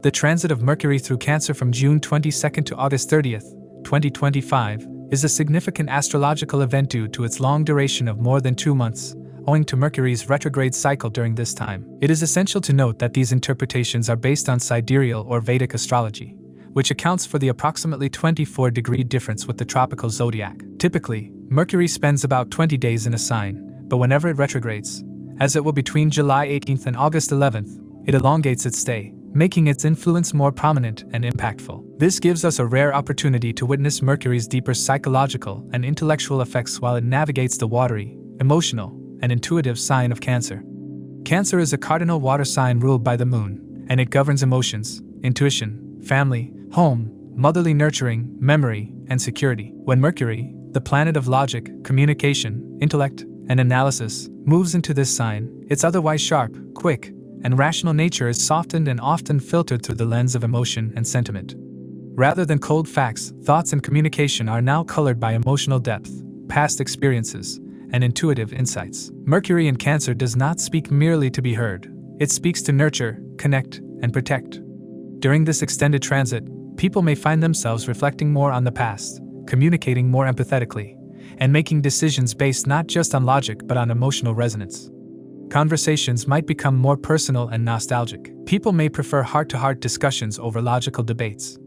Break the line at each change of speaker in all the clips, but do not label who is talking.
The transit of Mercury through Cancer from June 22nd to August 30th, 2025, is a significant astrological event due to its long duration of more than 2 months, owing to Mercury's retrograde cycle during this time. It is essential to note that these interpretations are based on Sidereal or Vedic Astrology, which accounts for the approximately 24-degree difference with the tropical zodiac. Typically, Mercury spends about 20 days in a sign, but whenever it retrogrades, as it will between July 18th and August 11th, it elongates its stay, making its influence more prominent and impactful. This gives us a rare opportunity to witness Mercury's deeper psychological and intellectual effects while it navigates the watery, emotional, and intuitive sign of Cancer. Cancer is a cardinal water sign ruled by the moon, and it governs emotions, intuition, family, home, motherly nurturing, memory, and security. When Mercury, the planet of logic, communication, intellect, and analysis, moves into this sign, its otherwise sharp, quick, and rational nature is softened and often filtered through the lens of emotion and sentiment. Rather than cold facts, thoughts and communication are now colored by emotional depth, past experiences, and intuitive insights. Mercury in Cancer does not speak merely to be heard. It speaks to nurture, connect, and protect. During this extended transit, people may find themselves reflecting more on the past, communicating more empathetically, and making decisions based not just on logic but on emotional resonance. Conversations might become more personal and nostalgic. People may prefer heart-to-heart discussions over logical debates.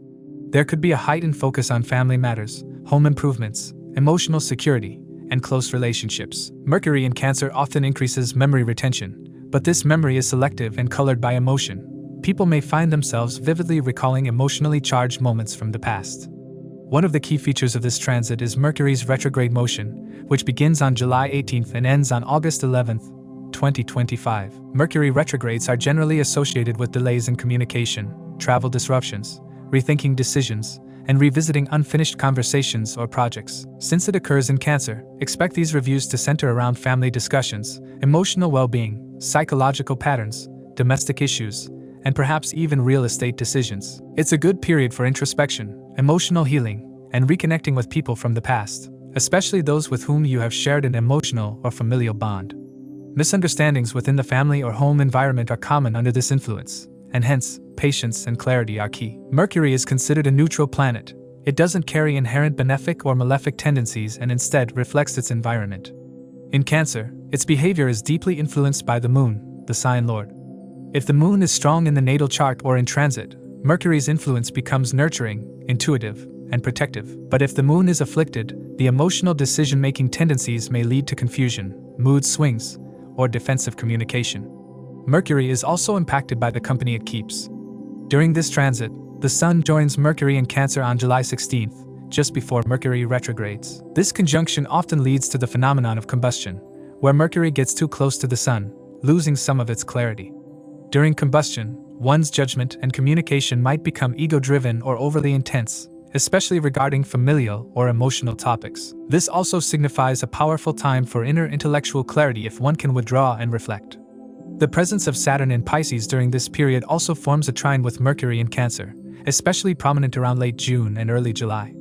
There could be a heightened focus on family matters, home improvements, emotional security, and close relationships. Mercury in Cancer often increases memory retention, but this memory is selective and colored by emotion. People may find themselves vividly recalling emotionally charged moments from the past. One of the key features of this transit is Mercury's retrograde motion, which begins on July 18th and ends on August 11th, 2025. Mercury retrogrades are generally associated with delays in communication, travel disruptions, rethinking decisions, and revisiting unfinished conversations or projects. Since it occurs in Cancer, expect these reviews to center around family discussions, emotional well-being, psychological patterns, domestic issues, and perhaps even real estate decisions. It's a good period for introspection, emotional healing, and reconnecting with people from the past, especially those with whom you have shared an emotional or familial bond. Misunderstandings within the family or home environment are common under this influence, and hence, patience and clarity are key. Mercury is considered a neutral planet. It doesn't carry inherent benefic or malefic tendencies and instead reflects its environment. In Cancer, its behavior is deeply influenced by the moon, the sign lord. If the moon is strong in the natal chart or in transit, Mercury's influence becomes nurturing, intuitive, and protective. But if the moon is afflicted, the emotional decision-making tendencies may lead to confusion, mood swings, or defensive communication. Mercury is also impacted by the company it keeps. During this transit, the Sun joins Mercury in Cancer on July 16th, just before Mercury retrogrades. This conjunction often leads to the phenomenon of combustion, where Mercury gets too close to the Sun, losing some of its clarity. During combustion, one's judgment and communication might become ego-driven or overly intense, especially regarding familial or emotional topics. This also signifies a powerful time for inner intellectual clarity if one can withdraw and reflect. The presence of Saturn in Pisces during this period also forms a trine with Mercury in Cancer, especially prominent around late June and early July.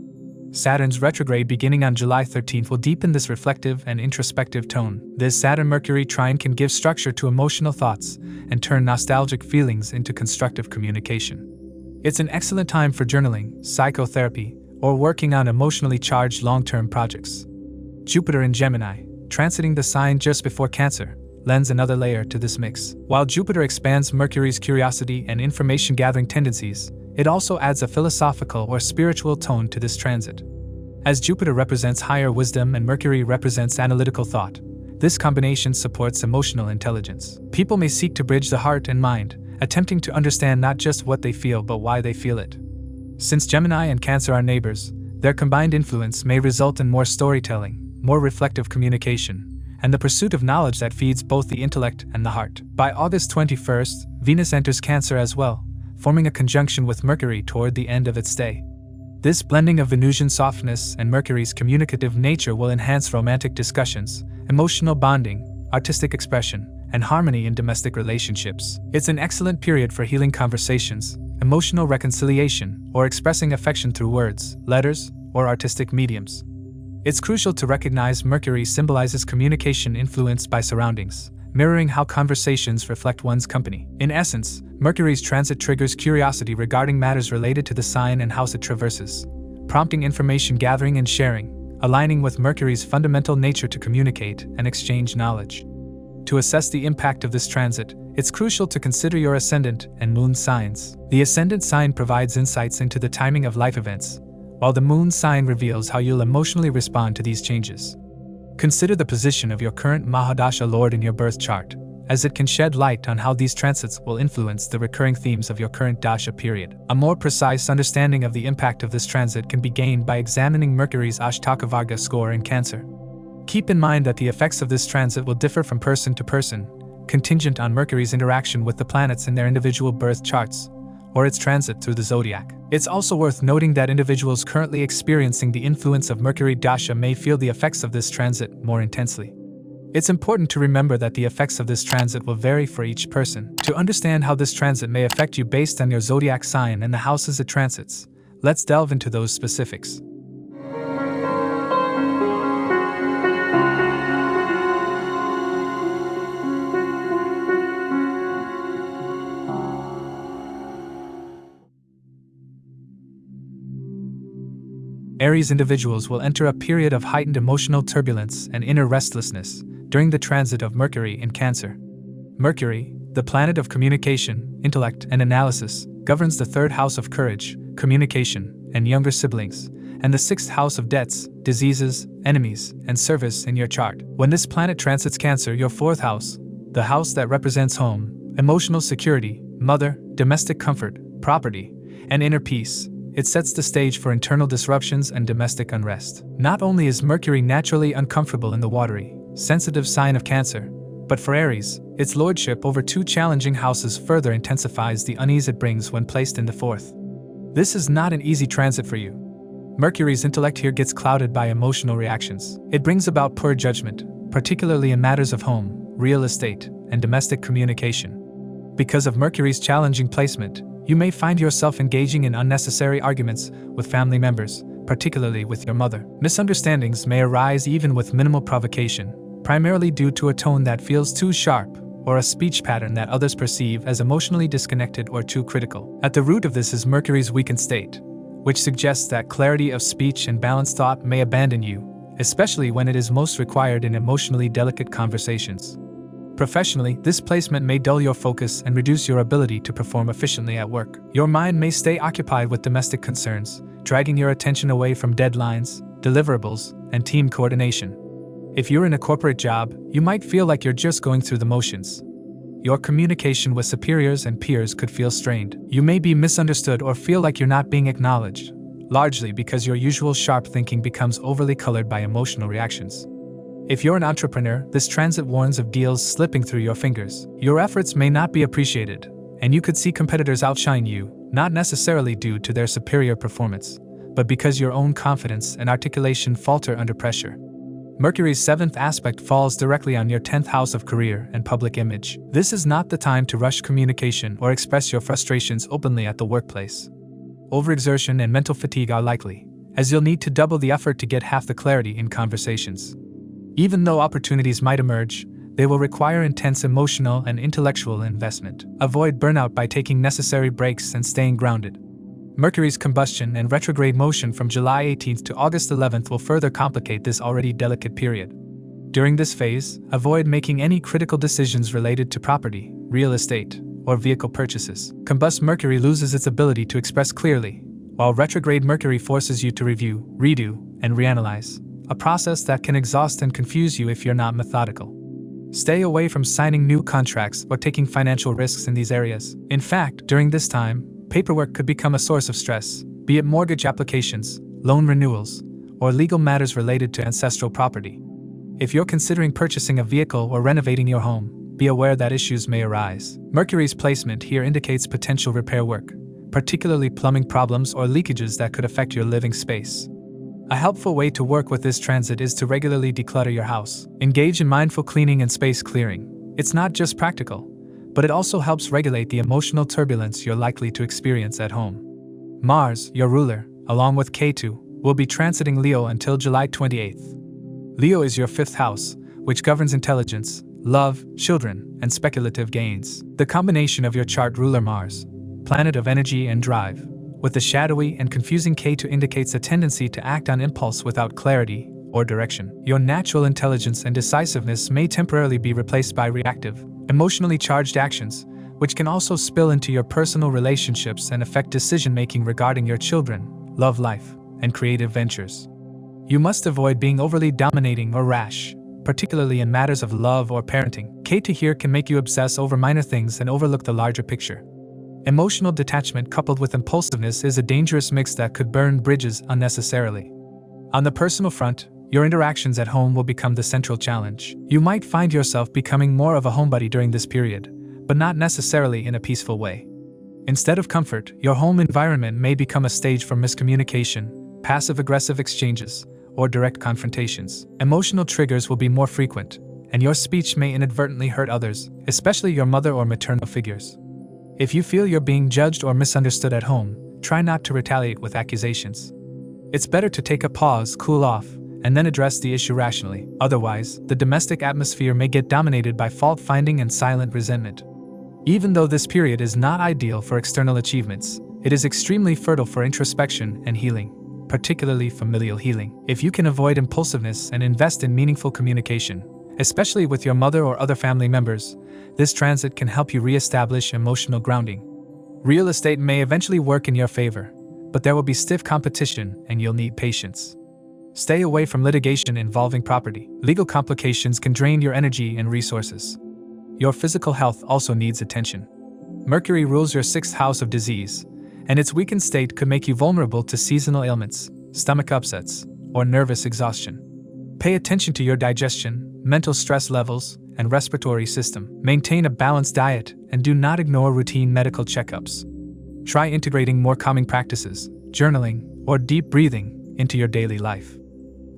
Saturn's retrograde beginning on July 13th will deepen this reflective and introspective tone. This Saturn-Mercury trine can give structure to emotional thoughts and turn nostalgic feelings into constructive communication. It's an excellent time for journaling, psychotherapy, or working on emotionally charged long-term projects. Jupiter in Gemini, transiting the sign just before Cancer, lends another layer to this mix. While Jupiter expands Mercury's curiosity and information-gathering tendencies, it also adds a philosophical or spiritual tone to this transit. As Jupiter represents higher wisdom and Mercury represents analytical thought, this combination supports emotional intelligence. People may seek to bridge the heart and mind, attempting to understand not just what they feel but why they feel it. Since Gemini and Cancer are neighbors, their combined influence may result in more storytelling, more reflective communication, and the pursuit of knowledge that feeds both the intellect and the heart. By August 21st, Venus enters Cancer as well, forming a conjunction with Mercury toward the end of its stay. This blending of Venusian softness and Mercury's communicative nature will enhance romantic discussions, emotional bonding, artistic expression, and harmony in domestic relationships. It's an excellent period for healing conversations, emotional reconciliation, or expressing affection through words, letters, or artistic mediums. It's crucial to recognize Mercury symbolizes communication influenced by surroundings, mirroring how conversations reflect one's company. In essence, Mercury's transit triggers curiosity regarding matters related to the sign and house it traverses, prompting information gathering and sharing, aligning with Mercury's fundamental nature to communicate and exchange knowledge. To assess the impact of this transit, it's crucial to consider your ascendant and moon signs. The ascendant sign provides insights into the timing of life events, while the moon sign reveals how you'll emotionally respond to these changes. Consider the position of your current Mahadasha Lord in your birth chart, as it can shed light on how these transits will influence the recurring themes of your current dasha period. A more precise understanding of the impact of this transit can be gained by examining Mercury's Ashtaka Varga score in Cancer. Keep in mind that the effects of this transit will differ from person to person, contingent on Mercury's interaction with the planets in their individual birth charts, or its transit through the zodiac. It's also worth noting that individuals currently experiencing the influence of Mercury dasha may feel the effects of this transit more intensely. It's important to remember that the effects of this transit will vary for each person. To understand how this transit may affect you based on your zodiac sign and the houses it transits, let's delve into those specifics. Aries individuals will enter a period of heightened emotional turbulence and inner restlessness during the transit of Mercury in Cancer. Mercury, the planet of communication, intellect, and analysis, governs the third house of courage, communication, and younger siblings, and the sixth house of debts, diseases, enemies, and service in your chart. When this planet transits Cancer, your fourth house, the house that represents home, emotional security, mother, domestic comfort, property, and inner peace, it sets the stage for internal disruptions and domestic unrest. Not only is Mercury naturally uncomfortable in the watery, sensitive sign of Cancer, but for Aries, its lordship over two challenging houses further intensifies the unease it brings when placed in the fourth. This is not an easy transit for you. Mercury's intellect here gets clouded by emotional reactions. It brings about poor judgment, particularly in matters of home, real estate, and domestic communication. Because of Mercury's challenging placement, you may find yourself engaging in unnecessary arguments with family members, particularly with your mother. Misunderstandings may arise even with minimal provocation, primarily due to a tone that feels too sharp or a speech pattern that others perceive as emotionally disconnected or too critical. At the root of this is Mercury's weakened state, which suggests that clarity of speech and balanced thought may abandon you, especially when it is most required in emotionally delicate conversations. Professionally, this placement may dull your focus and reduce your ability to perform efficiently at work. Your mind may stay occupied with domestic concerns, dragging your attention away from deadlines, deliverables, and team coordination. If you're in a corporate job, you might feel like you're just going through the motions. Your communication with superiors and peers could feel strained. You may be misunderstood or feel like you're not being acknowledged, largely because your usual sharp thinking becomes overly colored by emotional reactions. If you're an entrepreneur, this transit warns of deals slipping through your fingers. Your efforts may not be appreciated, and you could see competitors outshine you, not necessarily due to their superior performance, but because your own confidence and articulation falter under pressure. Mercury's seventh aspect falls directly on your 10th house of career and public image. This is not the time to rush communication or express your frustrations openly at the workplace. Overexertion and mental fatigue are likely, as you'll need to double the effort to get half the clarity in conversations. Even though opportunities might emerge, they will require intense emotional and intellectual investment. Avoid burnout by taking necessary breaks and staying grounded. Mercury's combustion and retrograde motion from July 18th to August 11th will further complicate this already delicate period. During this phase, avoid making any critical decisions related to property, real estate, or vehicle purchases. Combust Mercury loses its ability to express clearly, while retrograde Mercury forces you to review, redo, and reanalyze, a process that can exhaust and confuse you if you're not methodical. Stay away from signing new contracts or taking financial risks in these areas. In fact, during this time, paperwork could become a source of stress, be it mortgage applications, loan renewals, or legal matters related to ancestral property. If you're considering purchasing a vehicle or renovating your home, be aware that issues may arise. Mercury's placement here indicates potential repair work, particularly plumbing problems or leakages that could affect your living space. A helpful way to work with this transit is to regularly declutter your house. Engage in mindful cleaning and space clearing. It's not just practical, but it also helps regulate the emotional turbulence you're likely to experience at home. Mars, your ruler, along with Ketu, will be transiting Leo until July 28th. Leo is your fifth house, which governs intelligence, love, children, and speculative gains. The combination of your chart ruler Mars, planet of energy and drive, with the shadowy and confusing K2 indicates a tendency to act on impulse without clarity or direction. Your natural intelligence and decisiveness may temporarily be replaced by reactive, emotionally charged actions, which can also spill into your personal relationships and affect decision-making regarding your children, love life, and creative ventures. You must avoid being overly dominating or rash, particularly in matters of love or parenting. K2 here can make you obsess over minor things and overlook the larger picture. Emotional detachment coupled with impulsiveness is a dangerous mix that could burn bridges unnecessarily. On the personal front, your interactions at home will become the central challenge. You might find yourself becoming more of a homebody during this period, but not necessarily in a peaceful way. Instead of comfort, your home environment may become a stage for miscommunication, passive-aggressive exchanges, or direct confrontations. Emotional triggers will be more frequent, and your speech may inadvertently hurt others, especially your mother or maternal figures. If you feel you're being judged or misunderstood at home, try not to retaliate with accusations. It's better to take a pause, cool off, and then address the issue rationally. Otherwise, the domestic atmosphere may get dominated by fault-finding and silent resentment. Even though this period is not ideal for external achievements, it is extremely fertile for introspection and healing, particularly familial healing. If you can avoid impulsiveness and invest in meaningful communication, especially with your mother or other family members, this transit can help you re-establish emotional grounding. Real estate may eventually work in your favor, but there will be stiff competition and you'll need patience. Stay away from litigation involving property. Legal complications can drain your energy and resources. Your physical health also needs attention. Mercury rules your 6th house of disease, and its weakened state could make you vulnerable to seasonal ailments, stomach upsets, or nervous exhaustion. Pay attention to your digestion, mental stress levels, and respiratory system. Maintain a balanced diet and do not ignore routine medical checkups. Try integrating more calming practices, journaling, or deep breathing into your daily life.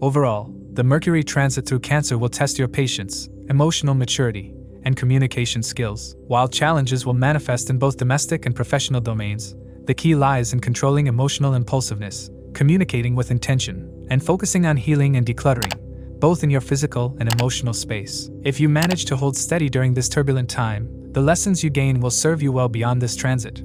Overall, the Mercury transit through Cancer will test your patience, emotional maturity, and communication skills. While challenges will manifest in both domestic and professional domains, the key lies in controlling emotional impulsiveness, communicating with intention, and focusing on healing and decluttering, both in your physical and emotional space. If you manage to hold steady during this turbulent time, the lessons you gain will serve you well beyond this transit.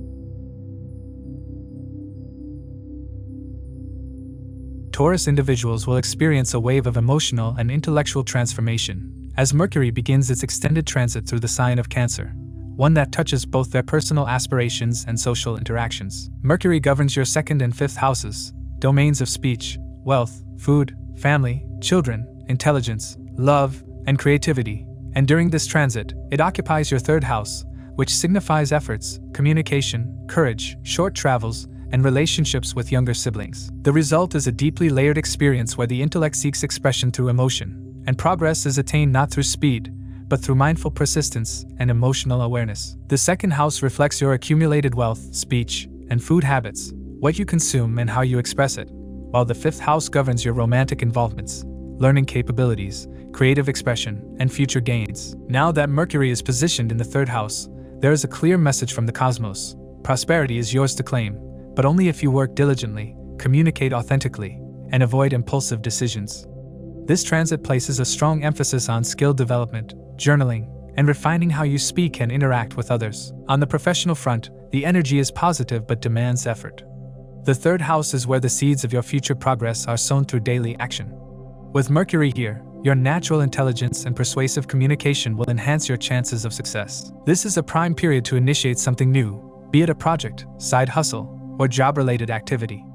Taurus individuals will experience a wave of emotional and intellectual transformation as Mercury begins its extended transit through the sign of Cancer, one that touches both their personal aspirations and social interactions. Mercury governs your 2nd and 5th houses, domains of speech, wealth, food, family, children, intelligence, love, and creativity, and during this transit, it occupies your 3rd house, which signifies efforts, communication, courage, short travels, and relationships with younger siblings. The result is a deeply layered experience where the intellect seeks expression through emotion, and progress is attained not through speed, but through mindful persistence and emotional awareness. The 2nd house reflects your accumulated wealth, speech, and food habits, what you consume and how you express it, while the 5th house governs your romantic involvements, learning capabilities, creative expression, and future gains. Now that Mercury is positioned in the 3rd house, there is a clear message from the cosmos. Prosperity is yours to claim, but only if you work diligently, communicate authentically, and avoid impulsive decisions. This transit places a strong emphasis on skill development, journaling, and refining how you speak and interact with others. On the professional front, the energy is positive but demands effort. The 3rd house is where the seeds of your future progress are sown through daily action. With Mercury here, your natural intelligence and persuasive communication will enhance your chances of success. This is a prime period to initiate something new, be it a project, side hustle, or job-related activity.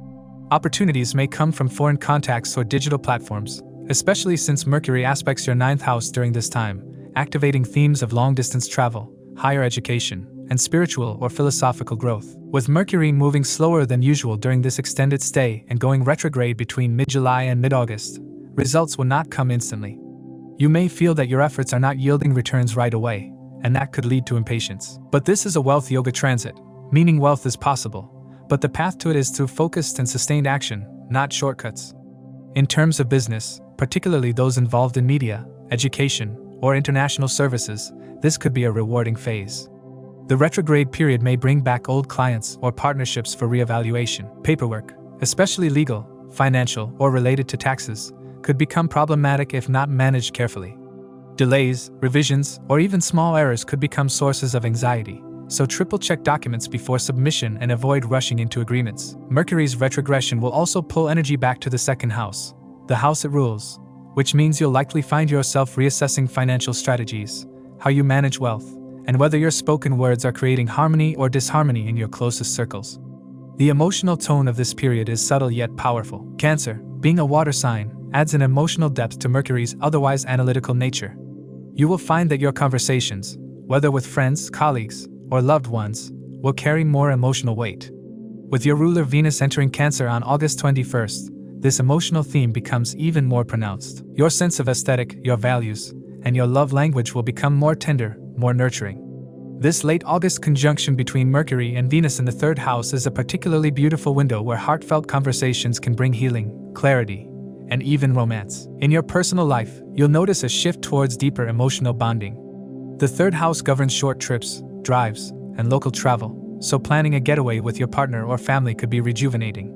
Opportunities may come from foreign contacts or digital platforms, especially since Mercury aspects your 9th house during this time, activating themes of long-distance travel, higher education, and spiritual or philosophical growth. With Mercury moving slower than usual during this extended stay and going retrograde between mid-July and mid-August, results will not come instantly. You may feel that your efforts are not yielding returns right away, and that could lead to impatience. But this is a wealth yoga transit, meaning wealth is possible, but the path to it is through focused and sustained action, not shortcuts. In terms of business, particularly those involved in media, education, or international services, this could be a rewarding phase. The retrograde period may bring back old clients or partnerships for reevaluation. Paperwork, especially legal, financial, or related to taxes, could become problematic if not managed carefully. Delays, revisions, or even small errors could become sources of anxiety, so triple-check documents before submission and avoid rushing into agreements. Mercury's retrogression will also pull energy back to the second house, the house it rules, which means you'll likely find yourself reassessing financial strategies, how you manage wealth, and whether your spoken words are creating harmony or disharmony in your closest circles. The emotional tone of this period is subtle yet powerful. Cancer, being a water sign, adds an emotional depth to Mercury's otherwise analytical nature. You will find that your conversations, whether with friends, colleagues, or loved ones, will carry more emotional weight. With your ruler Venus entering Cancer on August 21st, this emotional theme becomes even more pronounced. Your sense of aesthetic, your values, and your love language will become more tender, more nurturing. This late August conjunction between Mercury and Venus in the third house is a particularly beautiful window where heartfelt conversations can bring healing, clarity, and even romance. In your personal life, you'll notice a shift towards deeper emotional bonding. The third house governs short trips, drives, and local travel, so planning a getaway with your partner or family could be rejuvenating.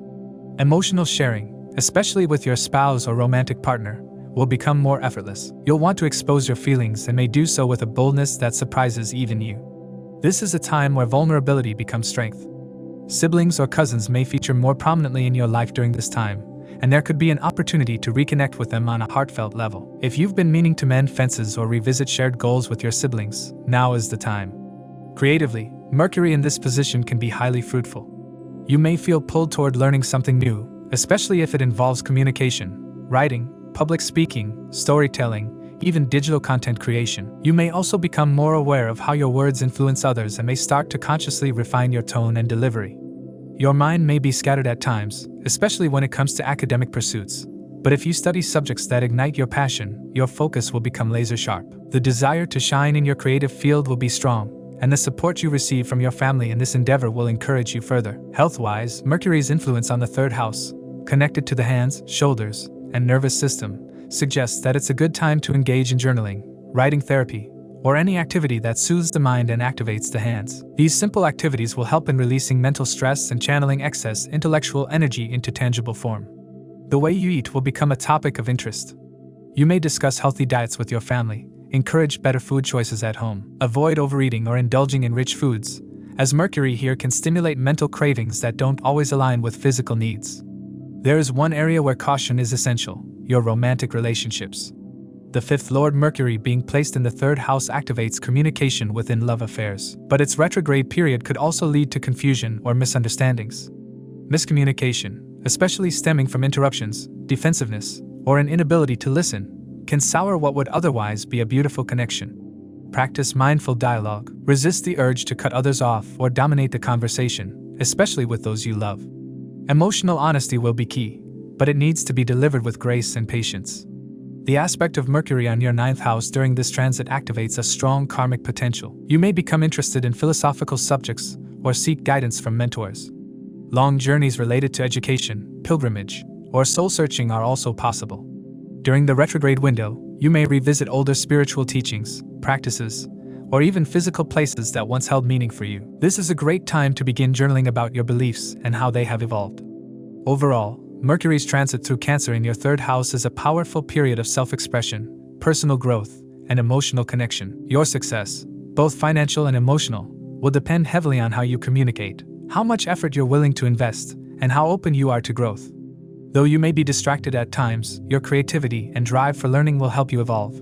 Emotional sharing, especially with your spouse or romantic partner, will become more effortless. You'll want to expose your feelings and may do so with a boldness that surprises even you. This is a time where vulnerability becomes strength. Siblings or cousins may feature more prominently in your life during this time, and there could be an opportunity to reconnect with them on a heartfelt level. If you've been meaning to mend fences or revisit shared goals with your siblings, now is the time. Creatively, Mercury in this position can be highly fruitful. You may feel pulled toward learning something new, especially if it involves communication, writing, public speaking, storytelling, even digital content creation. You may also become more aware of how your words influence others and may start to consciously refine your tone and delivery. Your mind may be scattered at times, especially when it comes to academic pursuits, but if you study subjects that ignite your passion, your focus will become laser sharp. The desire to shine in your creative field will be strong, and the support you receive from your family in this endeavor will encourage you further. Health-wise, Mercury's influence on the third house, connected to the hands, shoulders, and nervous system, suggests that it's a good time to engage in journaling, writing therapy, or any activity that soothes the mind and activates the hands. These simple activities will help in releasing mental stress and channeling excess intellectual energy into tangible form. The way you eat will become a topic of interest. You may discuss healthy diets with your family, encourage better food choices at home, avoid overeating or indulging in rich foods, as Mercury here can stimulate mental cravings that don't always align with physical needs. There is one area where caution is essential: your romantic relationships. The fifth Lord Mercury being placed in the third house activates communication within love affairs, but its retrograde period could also lead to confusion or misunderstandings. Miscommunication, especially stemming from interruptions, defensiveness, or an inability to listen, can sour what would otherwise be a beautiful connection. Practice mindful dialogue. Resist the urge to cut others off or dominate the conversation, especially with those you love. Emotional honesty will be key, but it needs to be delivered with grace and patience. The aspect of Mercury on your 9th house during this transit activates a strong karmic potential. You may become interested in philosophical subjects or seek guidance from mentors. Long journeys related to education, pilgrimage, or soul-searching are also possible. During the retrograde window, you may revisit older spiritual teachings, practices, or even physical places that once held meaning for you. This is a great time to begin journaling about your beliefs and how they have evolved. Overall, Mercury's transit through Cancer in your 3rd house is a powerful period of self-expression, personal growth, and emotional connection. Your success, both financial and emotional, will depend heavily on how you communicate, how much effort you're willing to invest, and how open you are to growth. Though you may be distracted at times, your creativity and drive for learning will help you evolve.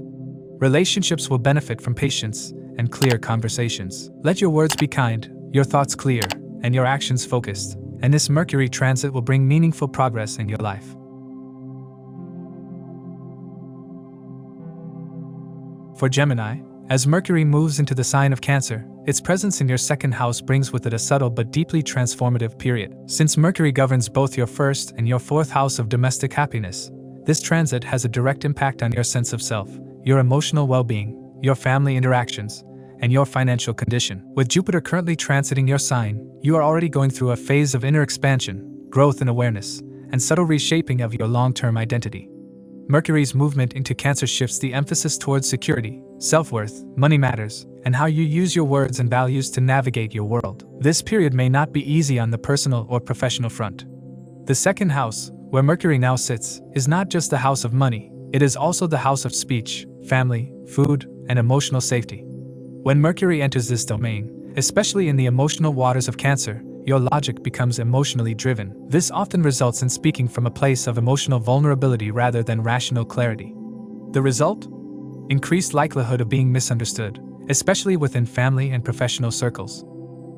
Relationships will benefit from patience and clear conversations. Let your words be kind, your thoughts clear, and your actions focused, and this Mercury transit will bring meaningful progress in your life. For Gemini, as Mercury moves into the sign of Cancer, its presence in your 2nd house brings with it a subtle but deeply transformative period. Since Mercury governs both your 1st and your 4th house of domestic happiness, this transit has a direct impact on your sense of self, your emotional well-being, your family interactions, and your financial condition. With Jupiter currently transiting your sign, you are already going through a phase of inner expansion, growth and awareness, and subtle reshaping of your long-term identity. Mercury's movement into Cancer shifts the emphasis towards security, self-worth, money matters, and how you use your words and values to navigate your world. This period may not be easy on the personal or professional front. The 2nd house, where Mercury now sits, is not just the house of money, It is also the house of speech, family, food, and emotional safety. When Mercury enters this domain, especially in the emotional waters of Cancer, your logic becomes emotionally driven. This often results in speaking from a place of emotional vulnerability rather than rational clarity. The result? Increased likelihood of being misunderstood, especially within family and professional circles.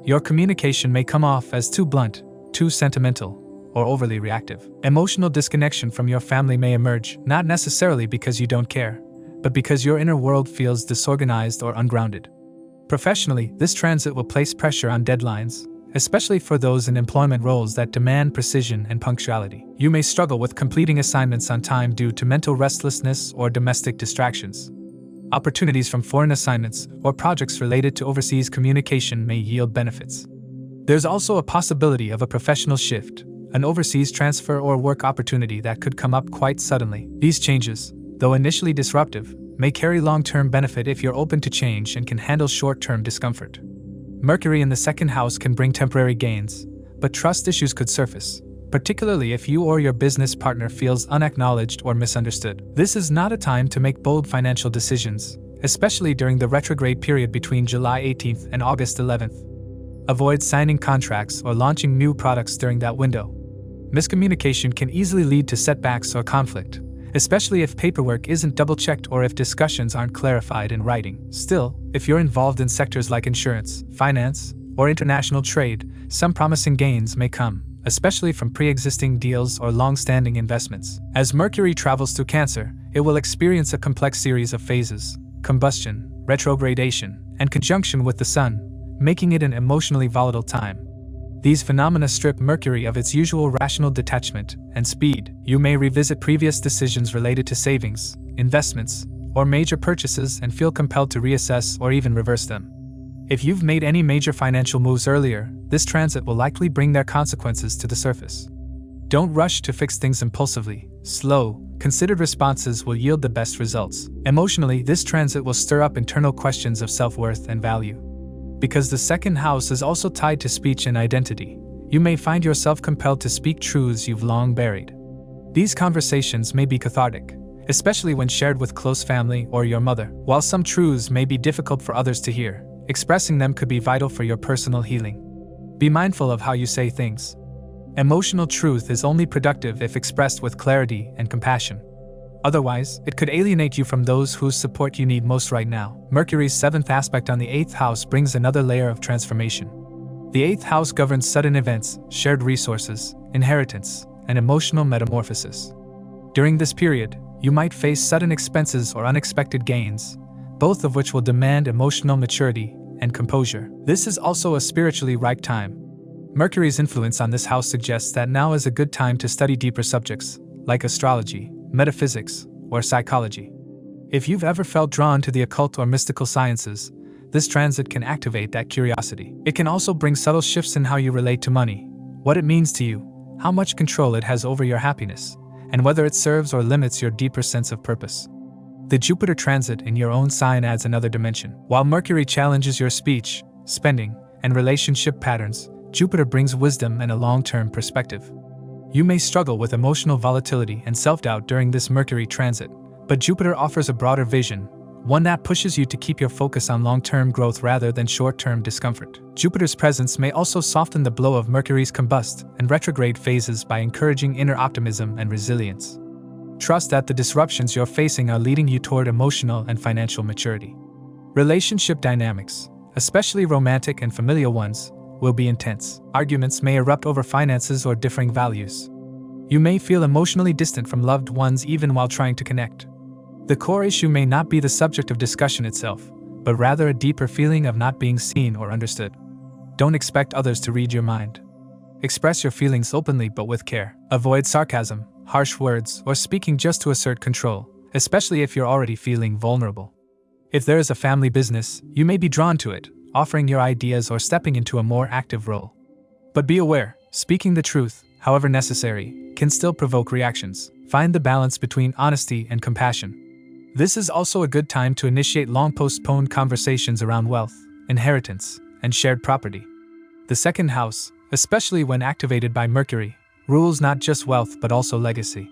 Your communication may come off as too blunt, too sentimental, or overly reactive. Emotional disconnection from your family may emerge, not necessarily because you don't care, but because your inner world feels disorganized or ungrounded. Professionally, this transit will place pressure on deadlines, especially for those in employment roles that demand precision and punctuality. You may struggle with completing assignments on time due to mental restlessness or domestic distractions. Opportunities from foreign assignments or projects related to overseas communication may yield benefits. There's also a possibility of a professional shift, an overseas transfer or work opportunity that could come up quite suddenly. These changes, though initially disruptive, may carry long-term benefit if you're open to change and can handle short-term discomfort. Mercury in the second house can bring temporary gains, but trust issues could surface, particularly if you or your business partner feels unacknowledged or misunderstood. This is not a time to make bold financial decisions, especially during the retrograde period between July 18th and August 11th. Avoid signing contracts or launching new products during that window. Miscommunication can easily lead to setbacks or conflict, especially if paperwork isn't double-checked or if discussions aren't clarified in writing. Still, if you're involved in sectors like insurance, finance, or international trade, some promising gains may come, especially from pre-existing deals or long-standing investments. As Mercury travels through Cancer, it will experience a complex series of phases: combustion, retrogradation, and conjunction with the Sun, making it an emotionally volatile time. These phenomena strip Mercury of its usual rational detachment and speed. You may revisit previous decisions related to savings, investments, or major purchases and feel compelled to reassess or even reverse them. If you've made any major financial moves earlier, this transit will likely bring their consequences to the surface. Don't rush to fix things impulsively. Slow, considered responses will yield the best results. Emotionally, this transit will stir up internal questions of self-worth and value. Because the second house is also tied to speech and identity, you may find yourself compelled to speak truths you've long buried. These conversations may be cathartic, especially when shared with close family or your mother. While some truths may be difficult for others to hear, expressing them could be vital for your personal healing. Be mindful of how you say things. Emotional truth is only productive if expressed with clarity and compassion. Otherwise, it could alienate you from those whose support you need most right now. Mercury's 7th aspect on the 8th house brings another layer of transformation. The 8th house governs sudden events, shared resources, inheritance, and emotional metamorphosis. During this period, you might face sudden expenses or unexpected gains, both of which will demand emotional maturity and composure. This is also a spiritually ripe time. Mercury's influence on this house suggests that now is a good time to study deeper subjects, like astrology, metaphysics, or psychology. If you've ever felt drawn to the occult or mystical sciences, this transit can activate that curiosity. It can also bring subtle shifts in how you relate to money, what it means to you, how much control it has over your happiness, and whether it serves or limits your deeper sense of purpose. The Jupiter transit in your own sign adds another dimension. While Mercury challenges your speech, spending, and relationship patterns, Jupiter brings wisdom and a long-term perspective. You may struggle with emotional volatility and self-doubt during this Mercury transit, but Jupiter offers a broader vision, one that pushes you to keep your focus on long-term growth rather than short-term discomfort. Jupiter's presence may also soften the blow of Mercury's combust and retrograde phases by encouraging inner optimism and resilience. Trust that the disruptions you're facing are leading you toward emotional and financial maturity. Relationship dynamics, especially romantic and familial ones, will be intense. Arguments may erupt over finances or differing values. You may feel emotionally distant from loved ones even while trying to connect. The core issue may not be the subject of discussion itself, but rather a deeper feeling of not being seen or understood. Don't expect others to read your mind. Express your feelings openly but with care. Avoid sarcasm, harsh words, or speaking just to assert control, especially if you're already feeling vulnerable. If there is a family business, you may be drawn to it, offering your ideas or stepping into a more active role. But be aware, speaking the truth, however necessary, can still provoke reactions. Find the balance between honesty and compassion. This is also a good time to initiate long-postponed conversations around wealth, inheritance, and shared property. The second house, especially when activated by Mercury, rules not just wealth but also legacy.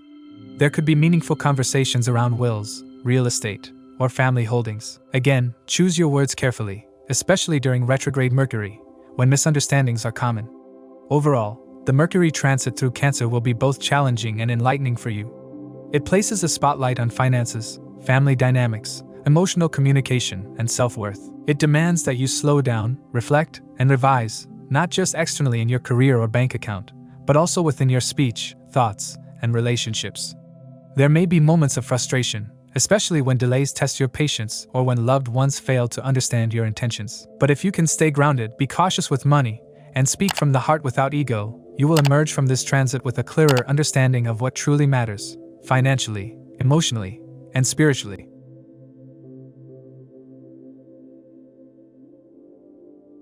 There could be meaningful conversations around wills, real estate, or family holdings. Again, choose your words carefully, especially during retrograde Mercury, when misunderstandings are common. Overall, the Mercury transit through Cancer will be both challenging and enlightening for you. It places a spotlight on finances, family dynamics, emotional communication, and self-worth. It demands that you slow down, reflect, and revise, not just externally in your career or bank account, but also within your speech, thoughts, and relationships. There may be moments of frustration, especially when delays test your patience or when loved ones fail to understand your intentions. But if you can stay grounded, be cautious with money, and speak from the heart without ego, you will emerge from this transit with a clearer understanding of what truly matters, financially, emotionally, and spiritually.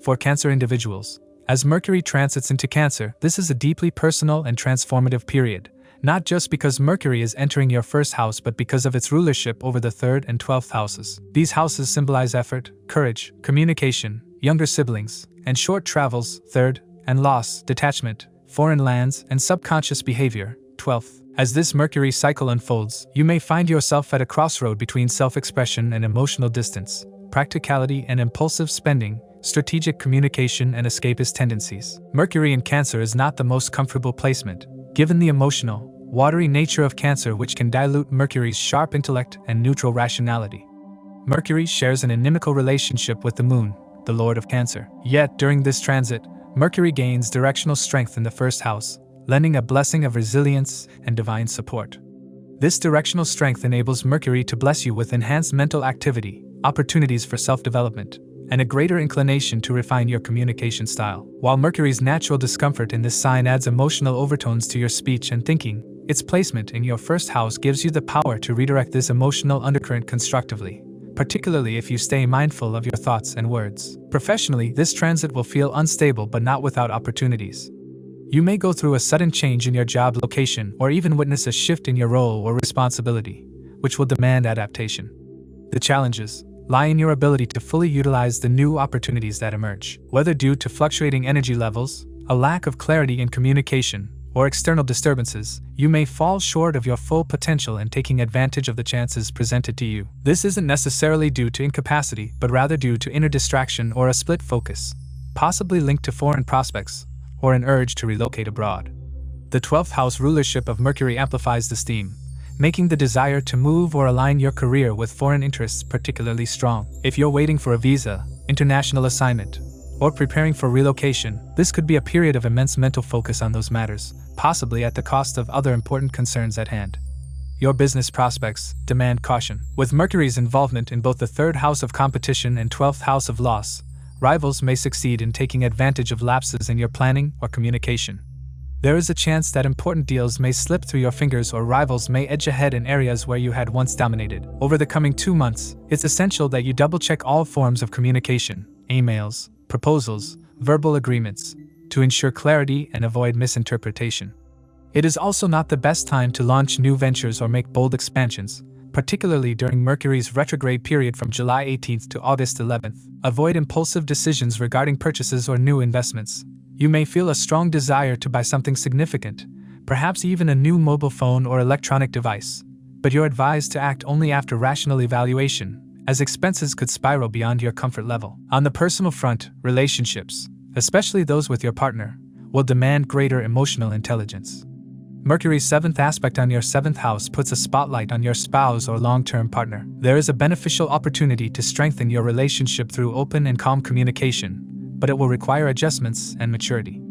For Cancer individuals, as Mercury transits into Cancer, this is a deeply personal and transformative period, not just because Mercury is entering your first house but because of its rulership over the 3rd and 12th houses. These houses symbolize effort, courage, communication, younger siblings, and short travels, 3rd, and loss, detachment, foreign lands, and subconscious behavior, 12th. As this Mercury cycle unfolds, you may find yourself at a crossroad between self-expression and emotional distance, practicality and impulsive spending, strategic communication and escapist tendencies. Mercury in Cancer is not the most comfortable placement, given the emotional, watery nature of Cancer, which can dilute Mercury's sharp intellect and neutral rationality. Mercury shares an inimical relationship with the Moon, the Lord of Cancer. Yet, during this transit, Mercury gains directional strength in the 1st house, lending a blessing of resilience and divine support. This directional strength enables Mercury to bless you with enhanced mental activity, opportunities for self-development, and a greater inclination to refine your communication style. While Mercury's natural discomfort in this sign adds emotional overtones to your speech and thinking, its placement in your 1st house gives you the power to redirect this emotional undercurrent constructively, particularly if you stay mindful of your thoughts and words. Professionally, this transit will feel unstable but not without opportunities. You may go through a sudden change in your job location or even witness a shift in your role or responsibility, which will demand adaptation. The challenges lie in your ability to fully utilize the new opportunities that emerge. Whether due to fluctuating energy levels, a lack of clarity in communication, or external disturbances, you may fall short of your full potential in taking advantage of the chances presented to you. This isn't necessarily due to incapacity, but rather due to inner distraction or a split focus, possibly linked to foreign prospects, or an urge to relocate abroad. The 12th house rulership of Mercury amplifies this theme, making the desire to move or align your career with foreign interests particularly strong. If you're waiting for a visa, international assignment, or preparing for relocation, this could be a period of immense mental focus on those matters, possibly at the cost of other important concerns at hand. Your business prospects demand caution. With Mercury's involvement in both the 3rd house of competition and 12th house of loss, rivals may succeed in taking advantage of lapses in your planning or communication. There is a chance that important deals may slip through your fingers or rivals may edge ahead in areas where you had once dominated. Over the coming 2 months, it's essential that you double-check all forms of communication, emails, proposals, verbal agreements, to ensure clarity and avoid misinterpretation. It is also not the best time to launch new ventures or make bold expansions, particularly during Mercury's retrograde period from July 18th to August 11th. Avoid impulsive decisions regarding purchases or new investments. You may feel a strong desire to buy something significant, perhaps even a new mobile phone or electronic device, but you're advised to act only after rational evaluation, as expenses could spiral beyond your comfort level. On the personal front, relationships, especially those with your partner, will demand greater emotional intelligence. Mercury's 7th aspect on your 7th house puts a spotlight on your spouse or long-term partner. There is a beneficial opportunity to strengthen your relationship through open and calm communication, but it will require adjustments and maturity.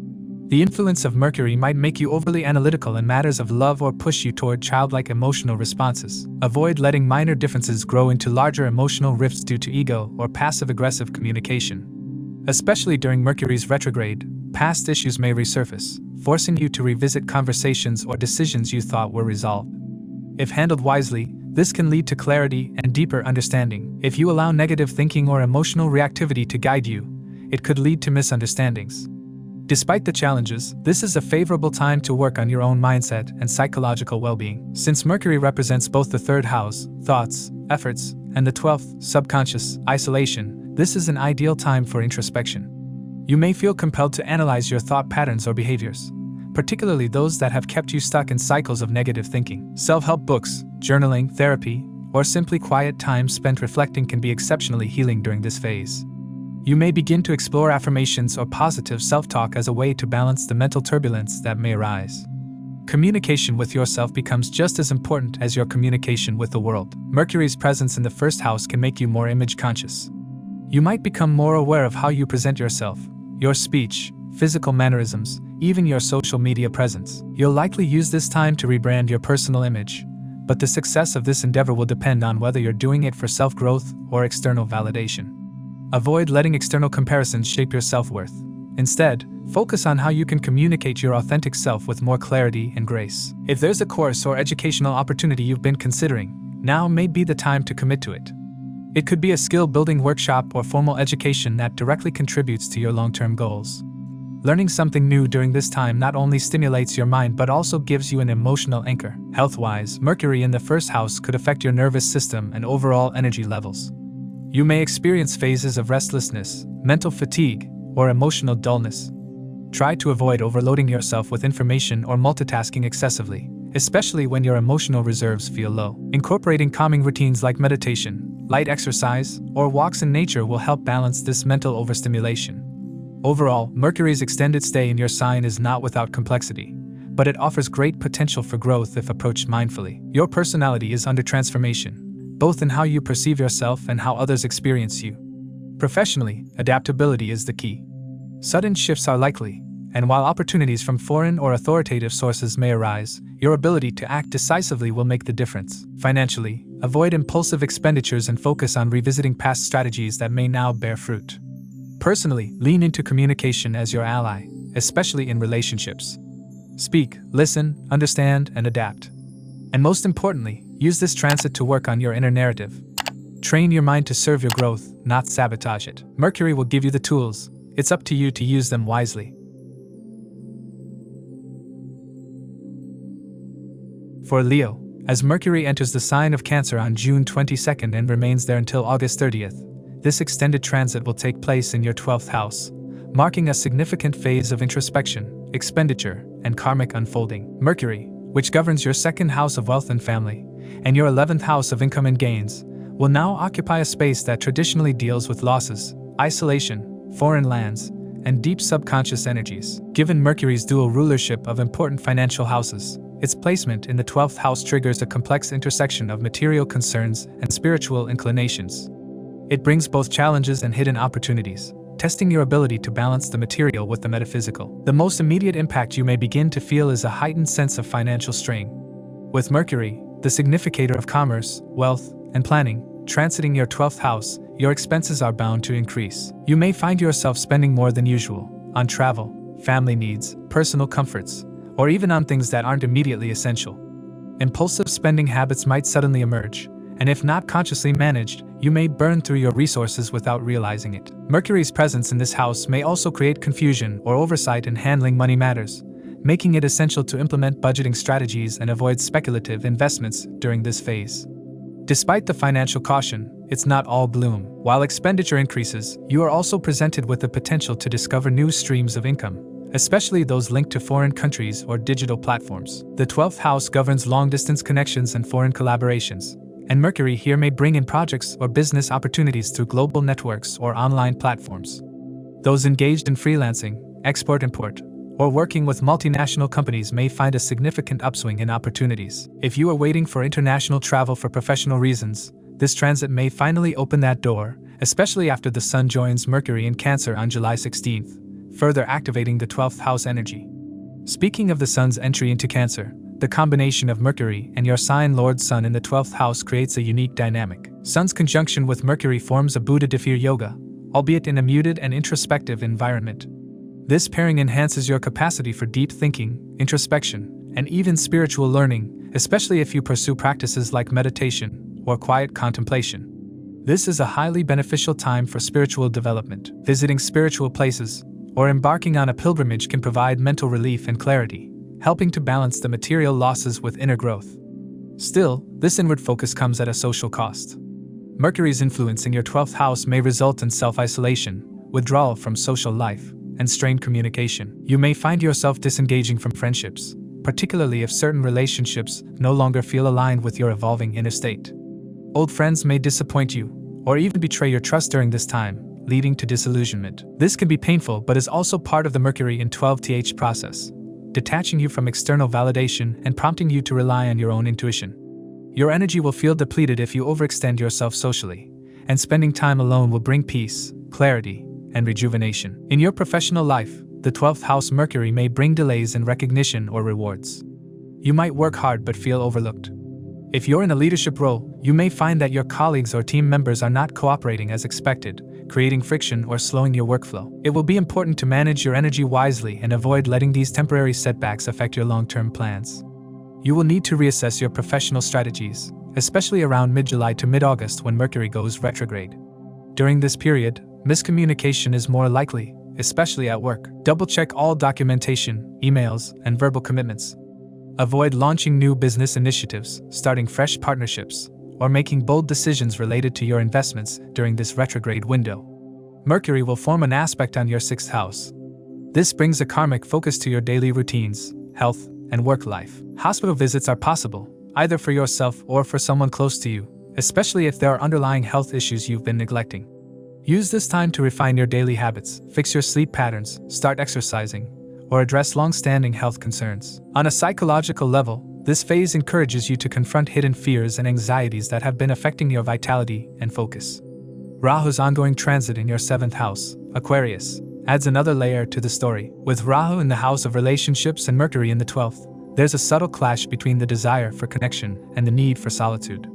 The influence of Mercury might make you overly analytical in matters of love or push you toward childlike emotional responses. Avoid letting minor differences grow into larger emotional rifts due to ego or passive-aggressive communication. Especially during Mercury's retrograde, past issues may resurface, forcing you to revisit conversations or decisions you thought were resolved. If handled wisely, this can lead to clarity and deeper understanding. If you allow negative thinking or emotional reactivity to guide you, it could lead to misunderstandings. Despite the challenges, this is a favorable time to work on your own mindset and psychological well-being. Since Mercury represents both the 3rd house, thoughts, efforts, and the 12th, subconscious, isolation, this is an ideal time for introspection. You may feel compelled to analyze your thought patterns or behaviors, particularly those that have kept you stuck in cycles of negative thinking. Self-help books, journaling, therapy, or simply quiet time spent reflecting can be exceptionally healing during this phase. You may begin to explore affirmations or positive self-talk as a way to balance the mental turbulence that may arise. Communication with yourself becomes just as important as your communication with the world. Mercury's presence in the first house can make you more image-conscious. You might become more aware of how you present yourself, your speech, physical mannerisms, even your social media presence. You'll likely use this time to rebrand your personal image, but the success of this endeavor will depend on whether you're doing it for self-growth or external validation. Avoid letting external comparisons shape your self-worth. Instead, focus on how you can communicate your authentic self with more clarity and grace. If there's a course or educational opportunity you've been considering, now may be the time to commit to it. It could be a skill-building workshop or formal education that directly contributes to your long-term goals. Learning something new during this time not only stimulates your mind but also gives you an emotional anchor. Health-wise, Mercury in the first house could affect your nervous system and overall energy levels. You may experience phases of restlessness, mental fatigue, or emotional dullness. Try to avoid overloading yourself with information or multitasking excessively, especially when your emotional reserves feel low. Incorporating calming routines like meditation, light exercise, or walks in nature will help balance this mental overstimulation. Overall, Mercury's extended stay in your sign is not without complexity, but it offers great potential for growth if approached mindfully. Your personality is under transformation, both in how you perceive yourself and how others experience you. Professionally, adaptability is the key. Sudden shifts are likely, and while opportunities from foreign or authoritative sources may arise, your ability to act decisively will make the difference. Financially, avoid impulsive expenditures and focus on revisiting past strategies that may now bear fruit. Personally, lean into communication as your ally, especially in relationships. Speak, listen, understand, and adapt. And most importantly, use this transit to work on your inner narrative. Train your mind to serve your growth, not sabotage it. Mercury will give you the tools. It's up to you to use them wisely. For Leo, as Mercury enters the sign of Cancer on June 22nd and remains there until August 30th, this extended transit will take place in your 12th house, marking a significant phase of introspection, expenditure, and karmic unfolding. Mercury, which governs your 2nd house of wealth and family, and your 11th house of income and gains, will now occupy a space that traditionally deals with losses, isolation, foreign lands, and deep subconscious energies. Given Mercury's dual rulership of important financial houses, its placement in the 12th house triggers a complex intersection of material concerns and spiritual inclinations. It brings both challenges and hidden opportunities, testing your ability to balance the material with the metaphysical. The most immediate impact you may begin to feel is a heightened sense of financial strain. With Mercury, the significator of commerce, wealth, and planning, transiting your 12th house, your expenses are bound to increase. You may find yourself spending more than usual on travel, family needs, personal comforts, or even on things that aren't immediately essential. Impulsive spending habits might suddenly emerge, and if not consciously managed, you may burn through your resources without realizing it. Mercury's presence in this house may also create confusion or oversight in handling money matters, making it essential to implement budgeting strategies and avoid speculative investments during this phase. Despite the financial caution, it's not all gloom. While expenditure increases, you are also presented with the potential to discover new streams of income, especially those linked to foreign countries or digital platforms. The 12th house governs long-distance connections and foreign collaborations, and Mercury here may bring in projects or business opportunities through global networks or online platforms. Those engaged in freelancing, export-import, or working with multinational companies may find a significant upswing in opportunities. If you are waiting for international travel for professional reasons, this transit may finally open that door, especially after the Sun joins Mercury in Cancer on July 16th, further activating the 12th house energy. Speaking of the Sun's entry into Cancer, the combination of Mercury and your sign Lord Sun in the 12th house creates a unique dynamic. Sun's conjunction with Mercury forms a Buddha Dhafir yoga, albeit in a muted and introspective environment. This pairing enhances your capacity for deep thinking, introspection, and even spiritual learning, especially if you pursue practices like meditation or quiet contemplation. This is a highly beneficial time for spiritual development. Visiting spiritual places or embarking on a pilgrimage can provide mental relief and clarity, helping to balance the material losses with inner growth. Still, this inward focus comes at a social cost. Mercury's influence in your 12th house may result in self-isolation, withdrawal from social life, and strained communication. You may find yourself disengaging from friendships, particularly if certain relationships no longer feel aligned with your evolving inner state. Old friends may disappoint you, or even betray your trust during this time, leading to disillusionment. This can be painful but is also part of the Mercury in 12th process, detaching you from external validation and prompting you to rely on your own intuition. Your energy will feel depleted if you overextend yourself socially, and spending time alone will bring peace, clarity, and rejuvenation. In your professional life, the 12th house Mercury may bring delays in recognition or rewards. You might work hard but feel overlooked. If you're in a leadership role, you may find that your colleagues or team members are not cooperating as expected, creating friction or slowing your workflow. It will be important to manage your energy wisely and avoid letting these temporary setbacks affect your long-term plans. You will need to reassess your professional strategies, especially around mid-July to mid-August when Mercury goes retrograde. During this period, miscommunication is more likely, especially at work. Double-check all documentation, emails, and verbal commitments. Avoid launching new business initiatives, starting fresh partnerships, or making bold decisions related to your investments during this retrograde window. Mercury will form an aspect on your 6th house. This brings a karmic focus to your daily routines, health, and work life. Hospital visits are possible, either for yourself or for someone close to you, especially if there are underlying health issues you've been neglecting. Use this time to refine your daily habits, fix your sleep patterns, start exercising, or address long-standing health concerns. On a psychological level, this phase encourages you to confront hidden fears and anxieties that have been affecting your vitality and focus. Rahu's ongoing transit in your 7th house, Aquarius, adds another layer to the story. With Rahu in the house of relationships and Mercury in the 12th, there's a subtle clash between the desire for connection and the need for solitude.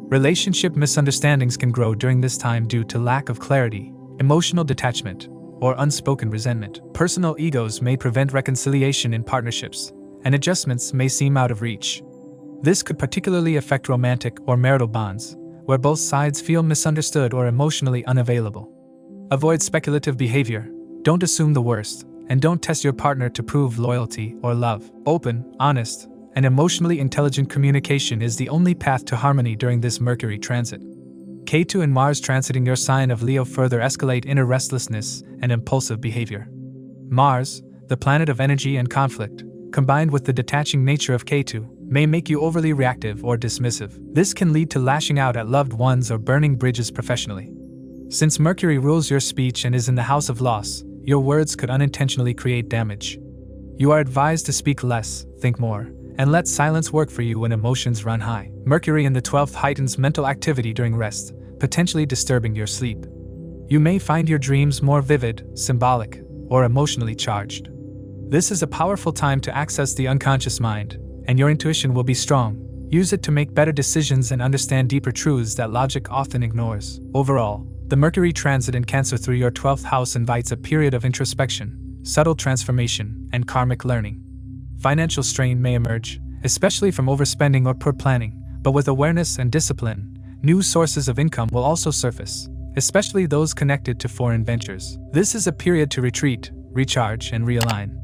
Relationship misunderstandings can grow during this time due to lack of clarity, emotional detachment, or unspoken resentment. Personal egos may prevent reconciliation in partnerships, and adjustments may seem out of reach. This could particularly affect romantic or marital bonds, where both sides feel misunderstood or emotionally unavailable. Avoid speculative behavior, don't assume the worst, and don't test your partner to prove loyalty or love. Open, honest, and emotionally intelligent communication is the only path to harmony during this Mercury transit. Ketu and Mars transiting your sign of Leo further escalate inner restlessness and impulsive behavior. Mars, the planet of energy and conflict, combined with the detaching nature of Ketu, may make you overly reactive or dismissive. This can lead to lashing out at loved ones or burning bridges professionally. Since Mercury rules your speech and is in the house of loss, your words could unintentionally create damage. You are advised to speak less, think more, and let silence work for you when emotions run high. Mercury in the 12th heightens mental activity during rest, potentially disturbing your sleep. You may find your dreams more vivid, symbolic, or emotionally charged. This is a powerful time to access the unconscious mind, and your intuition will be strong. Use it to make better decisions and understand deeper truths that logic often ignores. Overall, the Mercury transit in Cancer through your 12th house invites a period of introspection, subtle transformation, and karmic learning. Financial strain may emerge, especially from overspending or poor planning, but with awareness and discipline, new sources of income will also surface, especially those connected to foreign ventures. This is a period to retreat, recharge, and realign.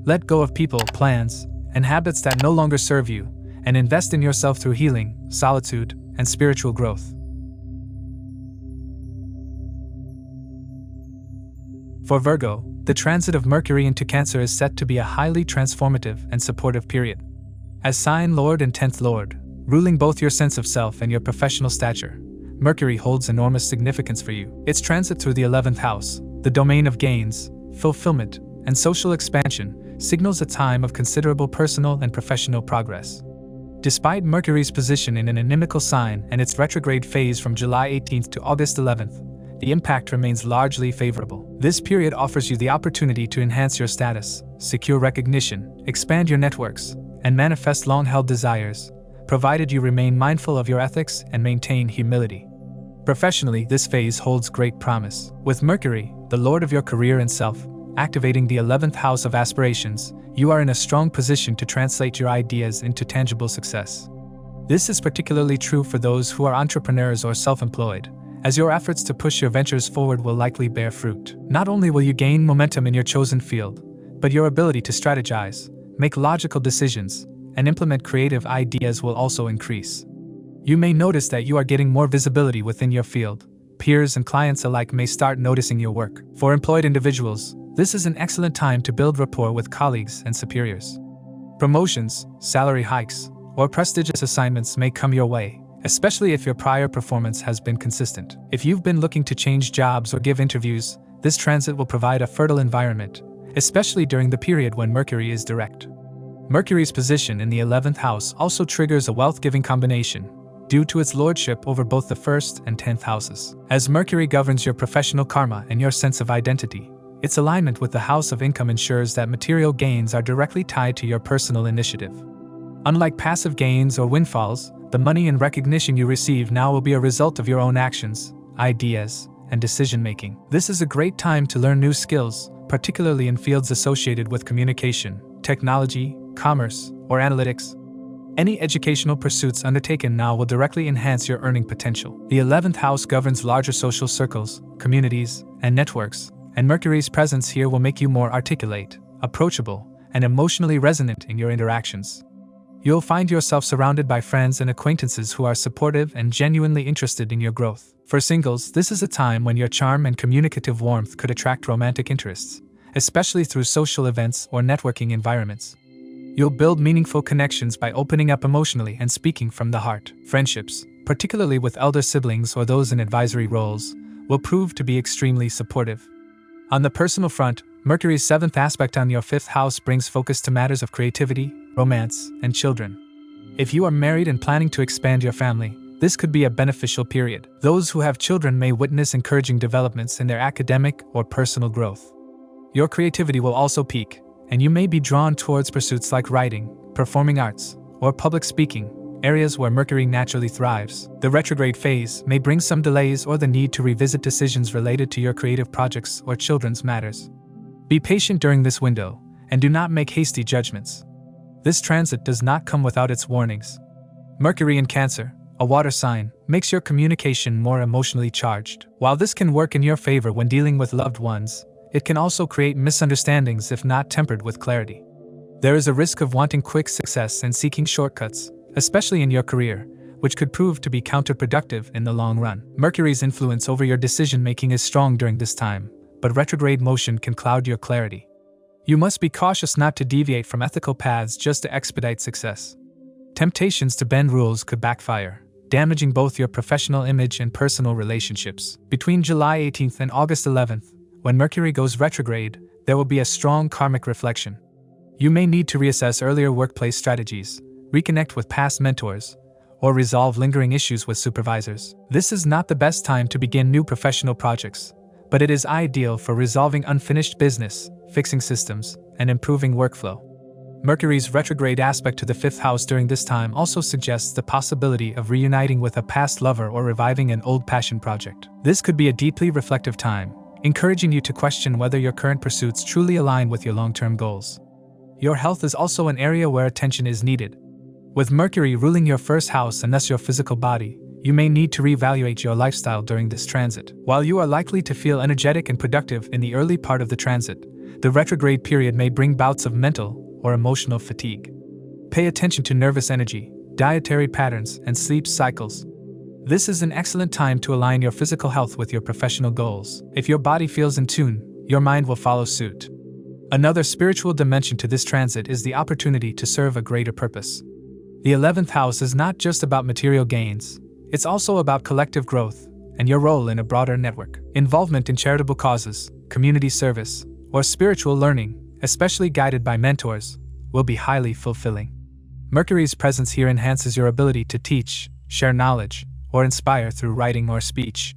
Let go of people, plans, and habits that no longer serve you, and invest in yourself through healing, solitude, and spiritual growth. For Virgo, the transit of Mercury into Cancer is set to be a highly transformative and supportive period. As sign lord and 10th lord, ruling both your sense of self and your professional stature, Mercury holds enormous significance for you. Its transit through the 11th house, the domain of gains, fulfillment, and social expansion, signals a time of considerable personal and professional progress. Despite Mercury's position in an inimical sign and its retrograde phase from July 18th to August 11th, the impact remains largely favorable. This period offers you the opportunity to enhance your status, secure recognition, expand your networks, and manifest long-held desires, provided you remain mindful of your ethics and maintain humility. Professionally, this phase holds great promise. With Mercury, the lord of your career and self, activating the 11th house of aspirations, you are in a strong position to translate your ideas into tangible success. This is particularly true for those who are entrepreneurs or self-employed, as your efforts to push your ventures forward will likely bear fruit. Not only will you gain momentum in your chosen field, but your ability to strategize, make logical decisions, and implement creative ideas will also increase. You may notice that you are getting more visibility within your field. Peers and clients alike may start noticing your work. For employed individuals, This is an excellent time to build rapport with colleagues and superiors. Promotions, salary hikes, or prestigious assignments may come your way, especially if your prior performance has been consistent. If you've been looking to change jobs or give interviews, this transit will provide a fertile environment, especially during the period when Mercury is direct. Mercury's position in the 11th house also triggers a wealth-giving combination, due to its lordship over both the 1st and 10th houses. As Mercury governs your professional karma and your sense of identity, its alignment with the house of income ensures that material gains are directly tied to your personal initiative. Unlike passive gains or windfalls, the money and recognition you receive now will be a result of your own actions, ideas, and decision-making. This is a great time to learn new skills, particularly in fields associated with communication, technology, commerce, or analytics. Any educational pursuits undertaken now will directly enhance your earning potential. The 11th house governs larger social circles, communities, and networks, and Mercury's presence here will make you more articulate, approachable, and emotionally resonant in your interactions. You'll find yourself surrounded by friends and acquaintances who are supportive and genuinely interested in your growth. For singles, this is a time when your charm and communicative warmth could attract romantic interests, especially through social events or networking environments. You'll build meaningful connections by opening up emotionally and speaking from the heart. Friendships, particularly with elder siblings or those in advisory roles, will prove to be extremely supportive. On the personal front, Mercury's 7th aspect on your 5th house brings focus to matters of creativity, romance, and children. If you are married and planning to expand your family, this could be a beneficial period. Those who have children may witness encouraging developments in their academic or personal growth. Your creativity will also peak, and you may be drawn towards pursuits like writing, performing arts, or public speaking, areas where Mercury naturally thrives. The retrograde phase may bring some delays or the need to revisit decisions related to your creative projects or children's matters. Be patient during this window, and do not make hasty judgments. This transit does not come without its warnings. Mercury in Cancer, a water sign, makes your communication more emotionally charged. While this can work in your favor when dealing with loved ones, it can also create misunderstandings if not tempered with clarity. There is a risk of wanting quick success and seeking shortcuts, especially in your career, which could prove to be counterproductive in the long run. Mercury's influence over your decision-making is strong during this time, but retrograde motion can cloud your clarity. You must be cautious not to deviate from ethical paths just to expedite success. Temptations to bend rules could backfire, damaging both your professional image and personal relationships. Between July 18th and August 11th, when Mercury goes retrograde, there will be a strong karmic reflection. You may need to reassess earlier workplace strategies, reconnect with past mentors, or resolve lingering issues with supervisors. This is not the best time to begin new professional projects, but it is ideal for resolving unfinished business, fixing systems, and improving workflow. Mercury's retrograde aspect to the 5th house during this time also suggests the possibility of reuniting with a past lover or reviving an old passion project. This could be a deeply reflective time, encouraging you to question whether your current pursuits truly align with your long-term goals. Your health is also an area where attention is needed. With Mercury ruling your 1st house and thus your physical body, you may need to reevaluate your lifestyle during this transit. While you are likely to feel energetic and productive in the early part of the transit, the retrograde period may bring bouts of mental or emotional fatigue. Pay attention to nervous energy, dietary patterns, and sleep cycles. This is an excellent time to align your physical health with your professional goals. If your body feels in tune, your mind will follow suit. Another spiritual dimension to this transit is the opportunity to serve a greater purpose. The 11th house is not just about material gains, it's also about collective growth and your role in a broader network. Involvement in charitable causes, community service, or spiritual learning, especially guided by mentors, will be highly fulfilling. Mercury's presence here enhances your ability to teach, share knowledge, or inspire through writing or speech.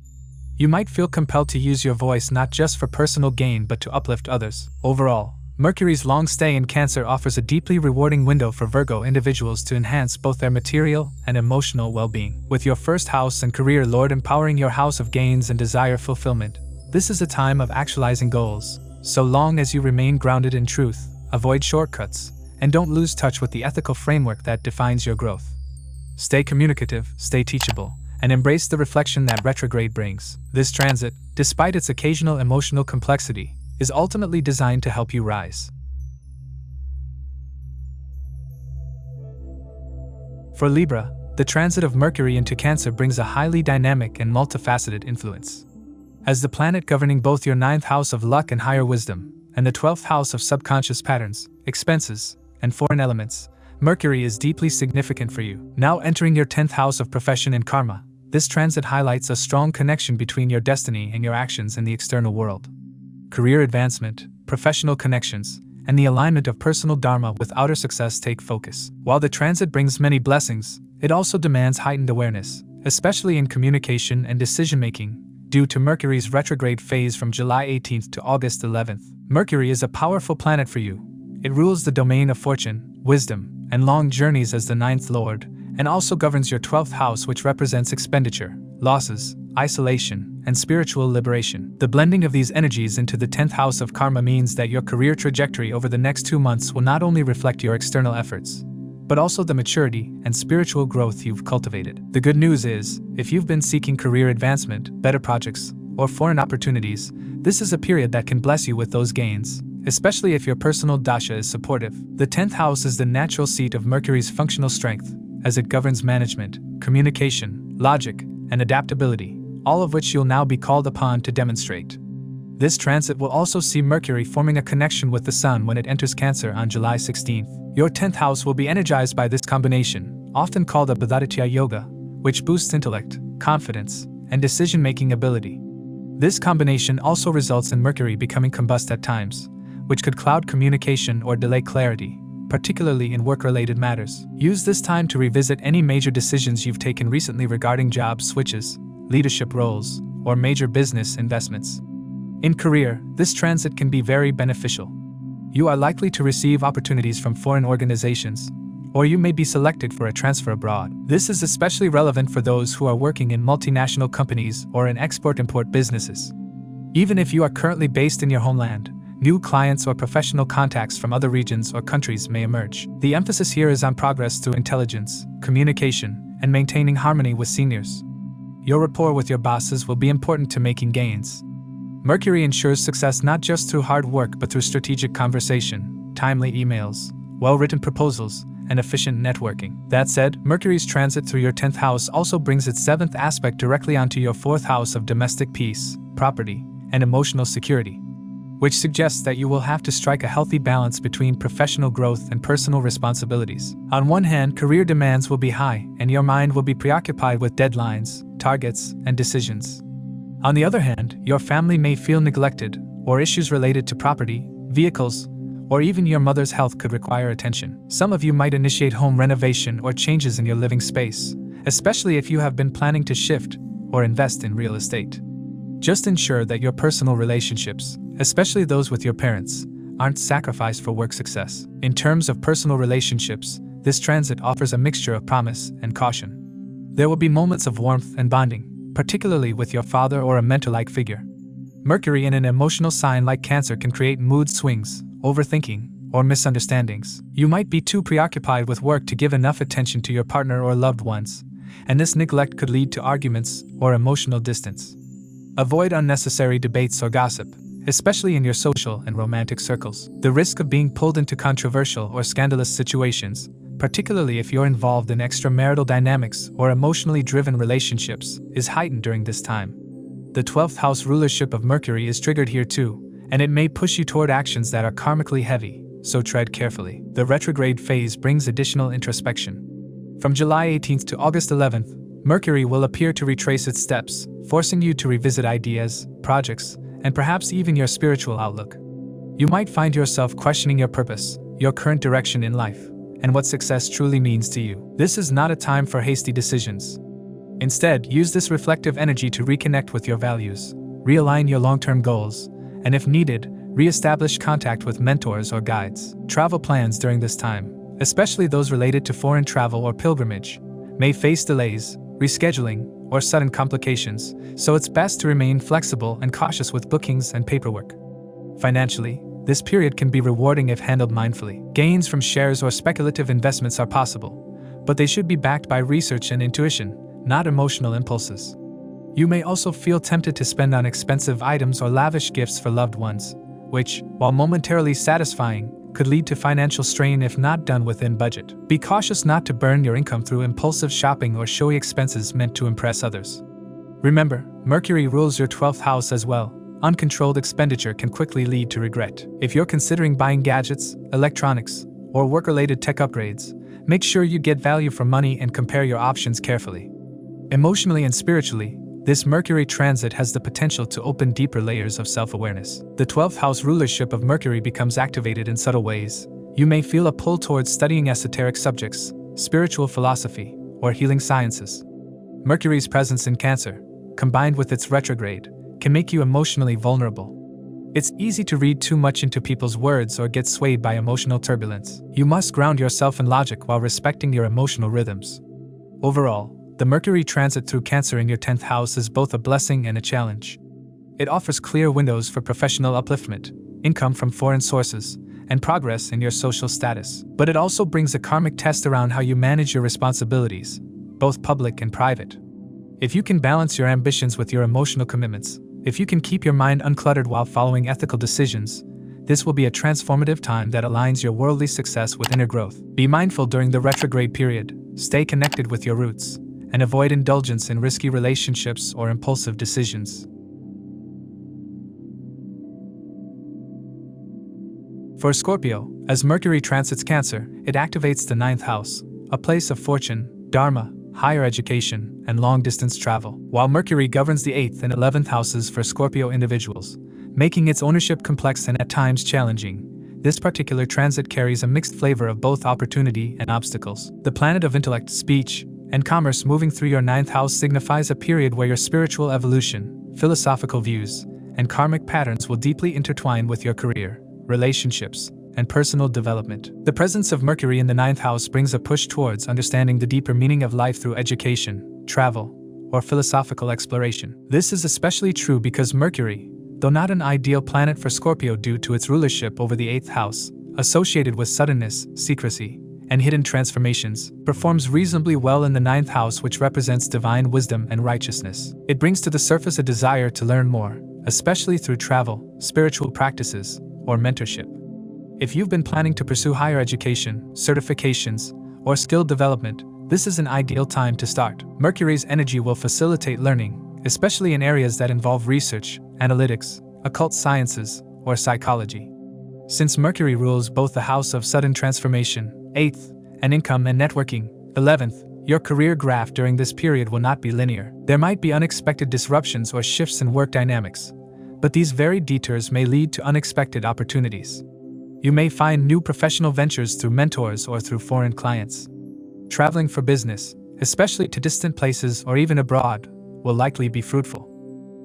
You might feel compelled to use your voice not just for personal gain but to uplift others. Overall, Mercury's long stay in Cancer offers a deeply rewarding window for Virgo individuals to enhance both their material and emotional well-being. With your 1st house and career lord empowering your house of gains and desire fulfillment, this is a time of actualizing goals. So long as you remain grounded in truth, avoid shortcuts, and don't lose touch with the ethical framework that defines your growth. Stay communicative, stay teachable, and embrace the reflection that retrograde brings. This transit, despite its occasional emotional complexity, is ultimately designed to help you rise. For Libra, the transit of Mercury into Cancer brings a highly dynamic and multifaceted influence. As the planet governing both your 9th house of luck and higher wisdom, and the 12th house of subconscious patterns, expenses, and foreign elements, Mercury is deeply significant for you. Now entering your 10th house of profession and karma, this transit highlights a strong connection between your destiny and your actions in the external world. Career advancement, professional connections, and the alignment of personal dharma with outer success take focus. While the transit brings many blessings, it also demands heightened awareness, especially in communication and decision-making, due to Mercury's retrograde phase from July 18th to August 11th. Mercury is a powerful planet for you. It rules the domain of fortune, wisdom, and long journeys as the 9th lord, and also governs your 12th house, which represents expenditure, losses, isolation, and spiritual liberation. The blending of these energies into the 10th house of karma means that your career trajectory over the next 2 months will not only reflect your external efforts, but also the maturity and spiritual growth you've cultivated. The good news is, if you've been seeking career advancement, better projects, or foreign opportunities, this is a period that can bless you with those gains, especially if your personal dasha is supportive. The 10th house is the natural seat of Mercury's functional strength, as it governs management, communication, logic, and adaptability, all of which you'll now be called upon to demonstrate. This transit will also see Mercury forming a connection with the Sun when it enters Cancer on July 16th. Your 10th house will be energized by this combination, often called a Bhadaditya Yoga, which boosts intellect, confidence, and decision-making ability. This combination also results in Mercury becoming combust at times, which could cloud communication or delay clarity, particularly in work-related matters. Use this time to revisit any major decisions you've taken recently regarding job switches, leadership roles, or major business investments. In career, this transit can be very beneficial. You are likely to receive opportunities from foreign organizations, or you may be selected for a transfer abroad. This is especially relevant for those who are working in multinational companies or in export-import businesses. Even if you are currently based in your homeland, new clients or professional contacts from other regions or countries may emerge. The emphasis here is on progress through intelligence, communication, and maintaining harmony with seniors. Your rapport with your bosses will be important to making gains. Mercury ensures success not just through hard work but through strategic conversation, timely emails, well-written proposals, and efficient networking. That said, Mercury's transit through your 10th house also brings its 7th aspect directly onto your 4th house of domestic peace, property, and emotional security, which suggests that you will have to strike a healthy balance between professional growth and personal responsibilities. On one hand, career demands will be high, and your mind will be preoccupied with deadlines, targets, and decisions. On the other hand, your family may feel neglected, or issues related to property, vehicles, or even your mother's health could require attention. Some of you might initiate home renovation or changes in your living space, especially if you have been planning to shift or invest in real estate. Just ensure that your personal relationships, especially those with your parents, aren't sacrificed for work success. In terms of personal relationships, this transit offers a mixture of promise and caution. There will be moments of warmth and bonding, particularly with your father or a mentor-like figure. Mercury in an emotional sign like Cancer can create mood swings, overthinking, or misunderstandings. You might be too preoccupied with work to give enough attention to your partner or loved ones, and this neglect could lead to arguments or emotional distance. Avoid unnecessary debates or gossip, especially in your social and romantic circles. The risk of being pulled into controversial or scandalous situations, particularly if you're involved in extramarital dynamics or emotionally driven relationships, is heightened during this time. The 12th house rulership of Mercury is triggered here too, and it may push you toward actions that are karmically heavy, so tread carefully. The retrograde phase brings additional introspection. From July 18th to August 11th, Mercury will appear to retrace its steps, forcing you to revisit ideas, projects, and perhaps even your spiritual outlook. You might find yourself questioning your purpose, your current direction in life, and what success truly means to you. This is not a time for hasty decisions. Instead, use this reflective energy to reconnect with your values, realign your long-term goals, and if needed, re-establish contact with mentors or guides. Travel plans during this time, especially those related to foreign travel or pilgrimage, may face delays, rescheduling, or sudden complications, so it's best to remain flexible and cautious with bookings and paperwork. Financially, this period can be rewarding if handled mindfully. Gains from shares or speculative investments are possible, but they should be backed by research and intuition, not emotional impulses. You may also feel tempted to spend on expensive items or lavish gifts for loved ones, which, while momentarily satisfying, could lead to financial strain if not done within budget. Be cautious not to burn your income through impulsive shopping or showy expenses meant to impress others. Remember, Mercury rules your 12th house as well. Uncontrolled expenditure can quickly lead to regret. If you're considering buying gadgets, electronics, or work-related tech upgrades, make sure you get value for money and compare your options carefully. Emotionally and spiritually, this Mercury transit has the potential to open deeper layers of self-awareness. The 12th house rulership of Mercury becomes activated in subtle ways. You may feel a pull towards studying esoteric subjects, spiritual philosophy, or healing sciences. Mercury's presence in Cancer, combined with its retrograde, can make you emotionally vulnerable. It's easy to read too much into people's words or get swayed by emotional turbulence. You must ground yourself in logic while respecting your emotional rhythms. Overall, the Mercury transit through Cancer in your 10th house is both a blessing and a challenge. It offers clear windows for professional upliftment, income from foreign sources, and progress in your social status. But it also brings a karmic test around how you manage your responsibilities, both public and private. If you can balance your ambitions with your emotional commitments, if you can keep your mind uncluttered while following ethical decisions, this will be a transformative time that aligns your worldly success with inner growth. Be mindful during the retrograde period, stay connected with your roots, and avoid indulgence in risky relationships or impulsive decisions. For Scorpio, as Mercury transits Cancer, it activates the 9th house, a place of fortune, dharma, higher education, and long-distance travel, while Mercury governs the 8th and 11th houses for Scorpio individuals, making its ownership complex and at times challenging. This particular transit carries a mixed flavor of both opportunity and obstacles. The planet of intellect, speech, and commerce moving through your 9th house signifies a period where your spiritual evolution, philosophical views, and karmic patterns will deeply intertwine with your career, relationships, and personal development. The presence of Mercury in the 9th house brings a push towards understanding the deeper meaning of life through education, travel, or philosophical exploration. This is especially true because Mercury, though not an ideal planet for Scorpio due to its rulership over the 8th house, associated with suddenness, secrecy, and hidden transformations, performs reasonably well in the 9th house, which represents divine wisdom and righteousness. It brings to the surface a desire to learn more, especially through travel, spiritual practices, or mentorship. If you've been planning to pursue higher education, certifications, or skill development, this is an ideal time to start. Mercury's energy will facilitate learning, especially in areas that involve research, analytics, occult sciences, or psychology. Since Mercury rules both the house of sudden transformation, 8th, and income and networking, 11th, your career graph during this period will not be linear. There might be unexpected disruptions or shifts in work dynamics, but these varied detours may lead to unexpected opportunities. You may find new professional ventures through mentors or through foreign clients. Traveling for business, especially to distant places or even abroad, will likely be fruitful.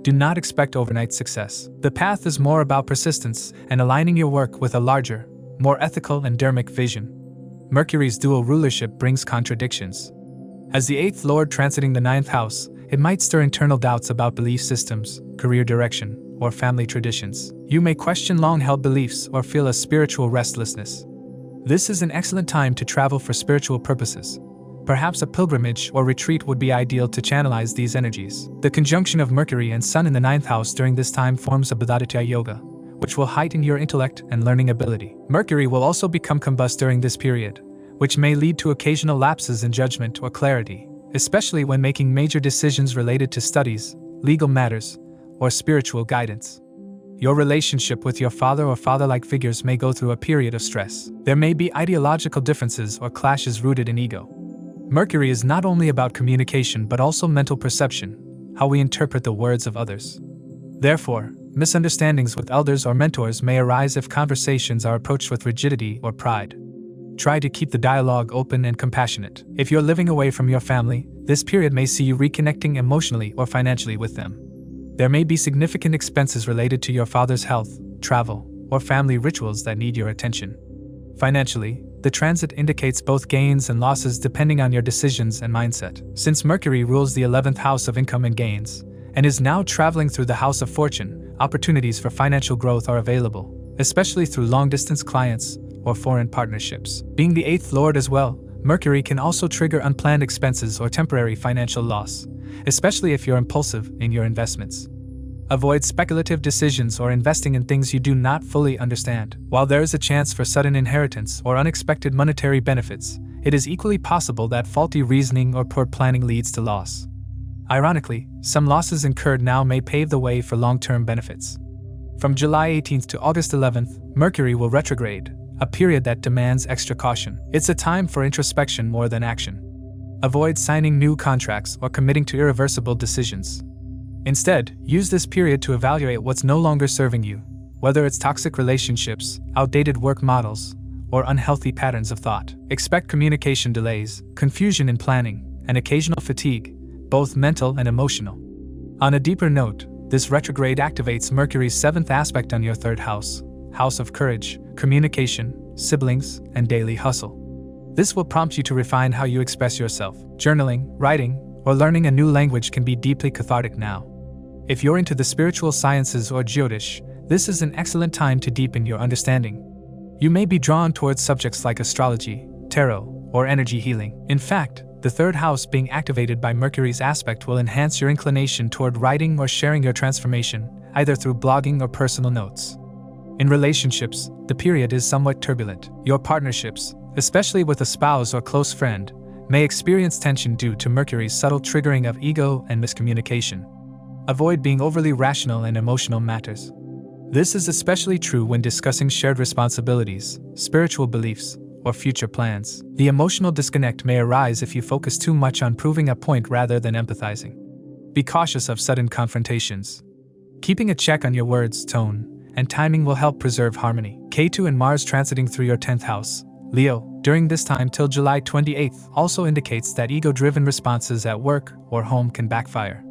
Do not expect overnight success. The path is more about persistence and aligning your work with a larger, more ethical and dharmic vision. Mercury's dual rulership brings contradictions. As the 8th lord transiting the 9th house, it might stir internal doubts about belief systems, career direction, or family traditions. You may question long-held beliefs or feel a spiritual restlessness. This is an excellent time to travel for spiritual purposes. Perhaps a pilgrimage or retreat would be ideal to channelize these energies. The conjunction of Mercury and Sun in the 9th house during this time forms a Bodhidharma yoga, which will heighten your intellect and learning ability. Mercury will also become combust during this period, which may lead to occasional lapses in judgment or clarity, especially when making major decisions related to studies, legal matters, or spiritual guidance. Your relationship with your father or father-like figures may go through a period of stress. There may be ideological differences or clashes rooted in ego. Mercury is not only about communication but also mental perception, how we interpret the words of others. Therefore, misunderstandings with elders or mentors may arise if conversations are approached with rigidity or pride. Try to keep the dialogue open and compassionate. If you're living away from your family, this period may see you reconnecting emotionally or financially with them. There may be significant expenses related to your father's health, travel, or family rituals that need your attention. Financially, the transit indicates both gains and losses depending on your decisions and mindset. Since Mercury rules the 11th house of income and gains, and is now traveling through the house of fortune, opportunities for financial growth are available, especially through long-distance clients or foreign partnerships. Being the 8th lord as well, Mercury can also trigger unplanned expenses or temporary financial loss, especially if you're impulsive in your investments. Avoid speculative decisions or investing in things you do not fully understand. While there is a chance for sudden inheritance or unexpected monetary benefits, it is equally possible that faulty reasoning or poor planning leads to loss. Ironically, some losses incurred now may pave the way for long-term benefits. From July 18th to August 11th, Mercury will retrograde, a period that demands extra caution. It's a time for introspection more than action. Avoid signing new contracts or committing to irreversible decisions. Instead, use this period to evaluate what's no longer serving you, whether it's toxic relationships, outdated work models, or unhealthy patterns of thought. Expect communication delays, confusion in planning, and occasional fatigue, both mental and emotional. On a deeper note, this retrograde activates Mercury's 7th aspect on your 3rd house, house of courage, communication, siblings, and daily hustle. This will prompt you to refine how you express yourself. Journaling, writing, or learning a new language can be deeply cathartic now. If you're into the spiritual sciences or Jyotish, this is an excellent time to deepen your understanding. You may be drawn towards subjects like astrology, tarot, or energy healing. In fact, the 3rd house being activated by Mercury's aspect will enhance your inclination toward writing or sharing your transformation, either through blogging or personal notes. In relationships, the period is somewhat turbulent. Your partnerships, especially with a spouse or close friend, may experience tension due to Mercury's subtle triggering of ego and miscommunication. Avoid being overly rational in emotional matters. This is especially true when discussing shared responsibilities, spiritual beliefs, or future plans. The emotional disconnect may arise if you focus too much on proving a point rather than empathizing. Be cautious of sudden confrontations. Keeping a check on your words, tone, and timing will help preserve harmony. Ketu and Mars transiting through your 10th house, Leo, during this time till July 28th also indicates that ego-driven responses at work or home can backfire.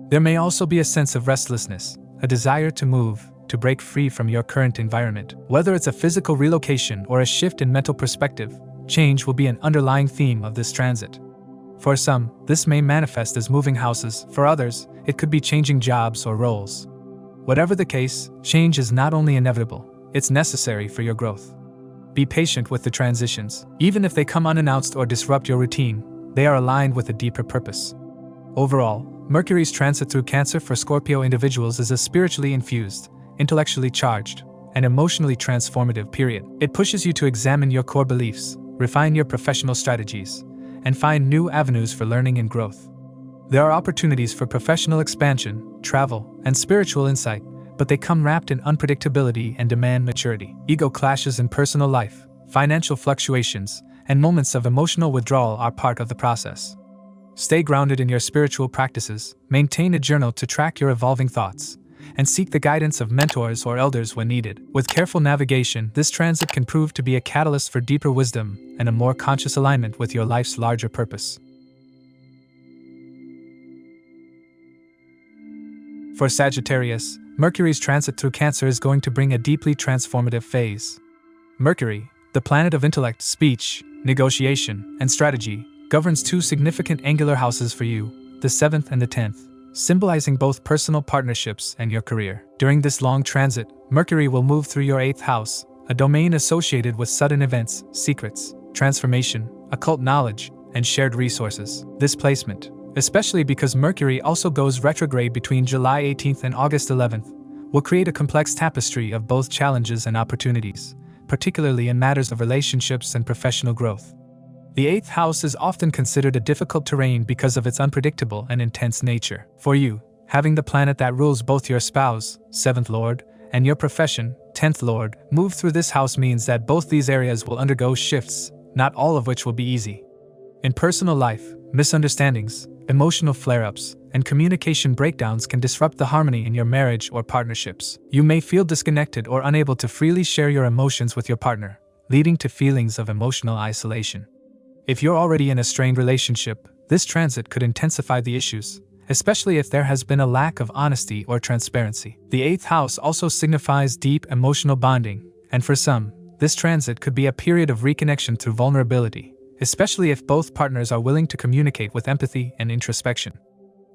There may also be a sense of restlessness, a desire to move, to break free from your current environment. Whether it's a physical relocation or a shift in mental perspective, change will be an underlying theme of this transit. For some, this may manifest as moving houses. For others, it could be changing jobs or roles. Whatever the case, change is not only inevitable, it's necessary for your growth. Be patient with the transitions. Even if they come unannounced or disrupt your routine, they are aligned with a deeper purpose. Overall, Mercury's transit through Cancer for Scorpio individuals is a spiritually infused, intellectually charged, and emotionally transformative period. It pushes you to examine your core beliefs, refine your professional strategies, and find new avenues for learning and growth. There are opportunities for professional expansion, travel, and spiritual insight, but they come wrapped in unpredictability and demand maturity. Ego clashes in personal life, financial fluctuations, and moments of emotional withdrawal are part of the process. Stay grounded in your spiritual practices, maintain a journal to track your evolving thoughts, and seek the guidance of mentors or elders when needed. With careful navigation, this transit can prove to be a catalyst for deeper wisdom and a more conscious alignment with your life's larger purpose. For Sagittarius, Mercury's transit through Cancer is going to bring a deeply transformative phase. Mercury, the planet of intellect, speech, negotiation, and strategy, governs two significant angular houses for you, the 7th and the 10th, symbolizing both personal partnerships and your career. During this long transit, Mercury will move through your 8th house, a domain associated with sudden events, secrets, transformation, occult knowledge, and shared resources. This placement, especially because Mercury also goes retrograde between July 18th and August 11th, will create a complex tapestry of both challenges and opportunities, particularly in matters of relationships and professional growth. The 8th house is often considered a difficult terrain because of its unpredictable and intense nature. For you, having the planet that rules both your spouse, 7th Lord, and your profession, 10th Lord, move through this house means that both these areas will undergo shifts, not all of which will be easy. In personal life, misunderstandings, emotional flare-ups, and communication breakdowns can disrupt the harmony in your marriage or partnerships. You may feel disconnected or unable to freely share your emotions with your partner, leading to feelings of emotional isolation. If you're already in a strained relationship, this transit could intensify the issues, especially if there has been a lack of honesty or transparency. The 8th house also signifies deep emotional bonding, and for some, this transit could be a period of reconnection through vulnerability, especially if both partners are willing to communicate with empathy and introspection.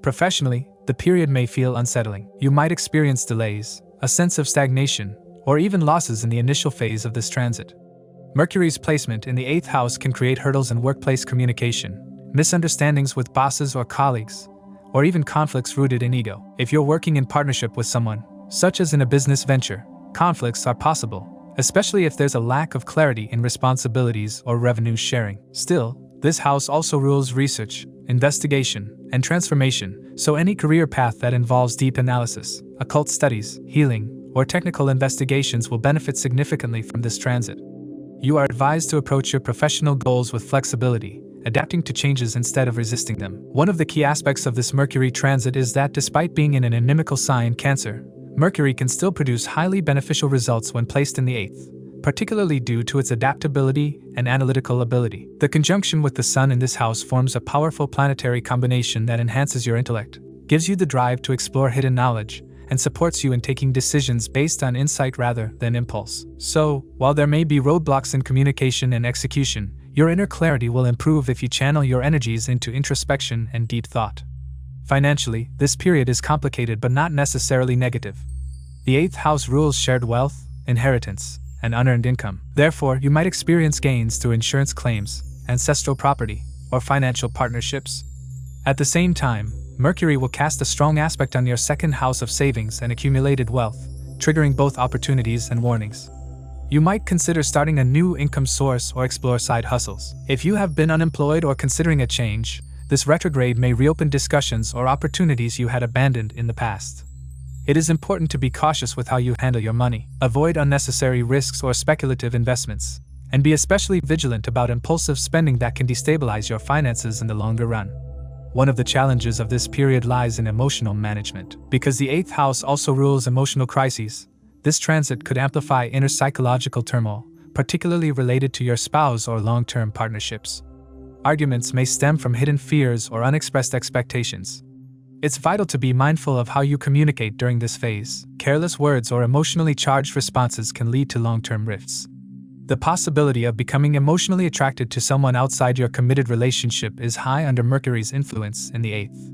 Professionally, the period may feel unsettling. You might experience delays, a sense of stagnation, or even losses in the initial phase of this transit. Mercury's placement in the 8th house can create hurdles in workplace communication, misunderstandings with bosses or colleagues, or even conflicts rooted in ego. If you're working in partnership with someone, such as in a business venture, conflicts are possible, especially if there's a lack of clarity in responsibilities or revenue sharing. Still, this house also rules research, investigation, and transformation, so any career path that involves deep analysis, occult studies, healing, or technical investigations will benefit significantly from this transit. You are advised to approach your professional goals with flexibility, adapting to changes instead of resisting them. One of the key aspects of this Mercury transit is that despite being in an inimical sign, Cancer, Mercury can still produce highly beneficial results when placed in the 8th, particularly due to its adaptability and analytical ability. The conjunction with the Sun in this house forms a powerful planetary combination that enhances your intellect, gives you the drive to explore hidden knowledge, and supports you in taking decisions based on insight rather than impulse. So, while there may be roadblocks in communication and execution, your inner clarity will improve if you channel your energies into introspection and deep thought. Financially, this period is complicated but not necessarily negative. The 8th house rules shared wealth, inheritance, and unearned income. Therefore, you might experience gains through insurance claims, ancestral property, or financial partnerships. At the same time, Mercury will cast a strong aspect on your 2nd house of savings and accumulated wealth, triggering both opportunities and warnings. You might consider starting a new income source or explore side hustles. If you have been unemployed or considering a change, this retrograde may reopen discussions or opportunities you had abandoned in the past. It is important to be cautious with how you handle your money, avoid unnecessary risks or speculative investments, and be especially vigilant about impulsive spending that can destabilize your finances in the longer run. One of the challenges of this period lies in emotional management. Because the 8th house also rules emotional crises, this transit could amplify inner psychological turmoil, particularly related to your spouse or long-term partnerships. Arguments may stem from hidden fears or unexpressed expectations. It's vital to be mindful of how you communicate during this phase. Careless words or emotionally charged responses can lead to long-term rifts. The possibility of becoming emotionally attracted to someone outside your committed relationship is high under Mercury's influence in the 8th.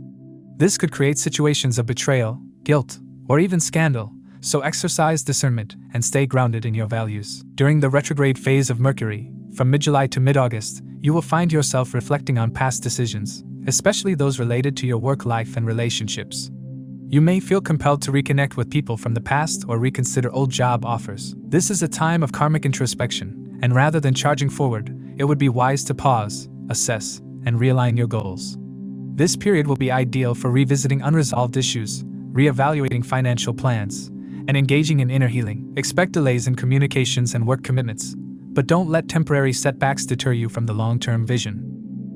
This could create situations of betrayal, guilt, or even scandal, so exercise discernment and stay grounded in your values. During the retrograde phase of Mercury, from mid-July to mid-August, you will find yourself reflecting on past decisions, especially those related to your work life and relationships. You may feel compelled to reconnect with people from the past or reconsider old job offers. This is a time of karmic introspection, and rather than charging forward, it would be wise to pause, assess, and realign your goals. This period will be ideal for revisiting unresolved issues, reevaluating financial plans, and engaging in inner healing. Expect delays in communications and work commitments, but don't let temporary setbacks deter you from the long-term vision.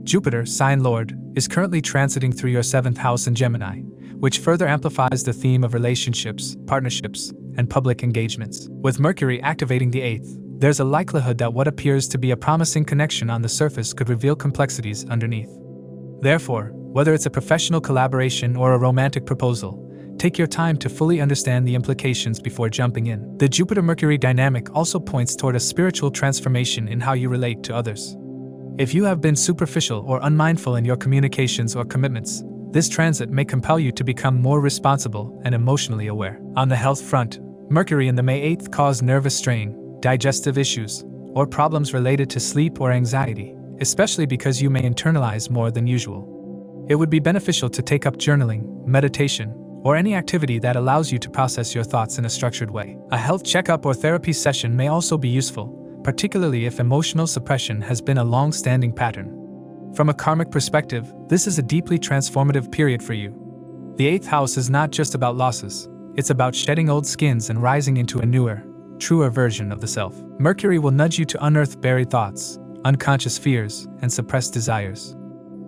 Jupiter, sign lord, is currently transiting through your 7th house in Gemini, which further amplifies the theme of relationships, partnerships, and public engagements. With Mercury activating the 8th, there's a likelihood that what appears to be a promising connection on the surface could reveal complexities underneath. Therefore, whether it's a professional collaboration or a romantic proposal, take your time to fully understand the implications before jumping in. The Jupiter-Mercury dynamic also points toward a spiritual transformation in how you relate to others. If you have been superficial or unmindful in your communications or commitments, this transit may compel you to become more responsible and emotionally aware. On the health front, Mercury in the May 8th cause nervous strain, digestive issues, or problems related to sleep or anxiety, especially because you may internalize more than usual. It would be beneficial to take up journaling, meditation, or any activity that allows you to process your thoughts in a structured way. A health checkup or therapy session may also be useful, particularly if emotional suppression has been a long-standing pattern. From a karmic perspective, this is a deeply transformative period for you. The 8th house is not just about losses, it's about shedding old skins and rising into a newer, truer version of the self. Mercury will nudge you to unearth buried thoughts, unconscious fears, and suppressed desires.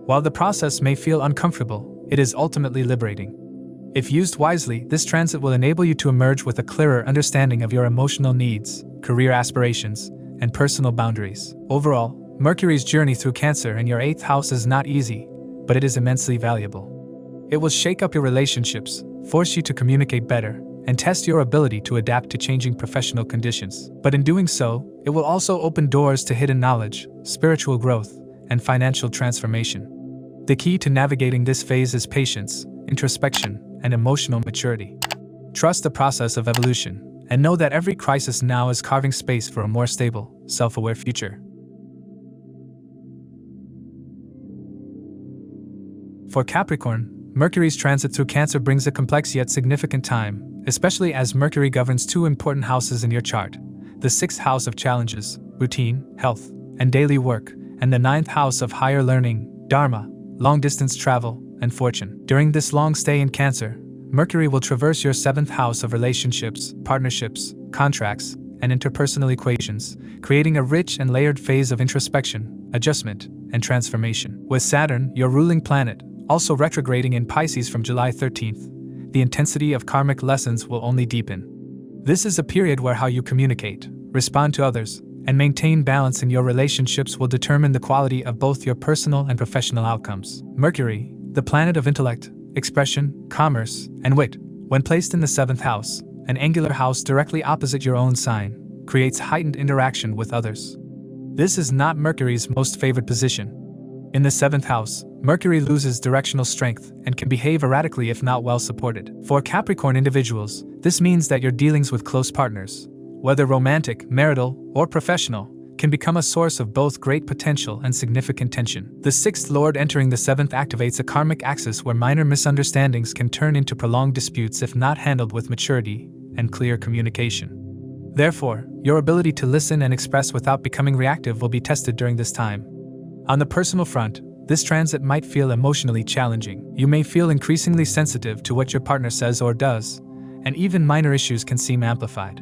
While the process may feel uncomfortable, it is ultimately liberating. If used wisely, this transit will enable you to emerge with a clearer understanding of your emotional needs, career aspirations, and personal boundaries. Overall, Mercury's journey through Cancer in your 8th house is not easy, but it is immensely valuable. It will shake up your relationships, force you to communicate better, and test your ability to adapt to changing professional conditions. But in doing so, it will also open doors to hidden knowledge, spiritual growth, and financial transformation. The key to navigating this phase is patience, introspection, and emotional maturity. Trust the process of evolution, and know that every crisis now is carving space for a more stable, self-aware future. For Capricorn, Mercury's transit through Cancer brings a complex yet significant time, especially as Mercury governs 2 important houses in your chart: the 6th house of challenges, routine, health, and daily work, and the 9th house of higher learning, dharma, long-distance travel, and fortune. During this long stay in Cancer, Mercury will traverse your 7th house of relationships, partnerships, contracts, and interpersonal equations, creating a rich and layered phase of introspection, adjustment, and transformation. With Saturn, your ruling planet, also retrograding in Pisces from July 13th, the intensity of karmic lessons will only deepen. This is a period where how you communicate, respond to others, and maintain balance in your relationships will determine the quality of both your personal and professional outcomes. Mercury, the planet of intellect, expression, commerce, and wit, when placed in the 7th house, an angular house directly opposite your own sign, creates heightened interaction with others. This is not Mercury's most favored position. In the 7th house, Mercury loses directional strength and can behave erratically if not well supported. For Capricorn individuals, this means that your dealings with close partners, whether romantic, marital, or professional, can become a source of both great potential and significant tension. The 6th Lord entering the 7th activates a karmic axis where minor misunderstandings can turn into prolonged disputes if not handled with maturity and clear communication. Therefore, your ability to listen and express without becoming reactive will be tested during this time. On the personal front, this transit might feel emotionally challenging. You may feel increasingly sensitive to what your partner says or does, and even minor issues can seem amplified.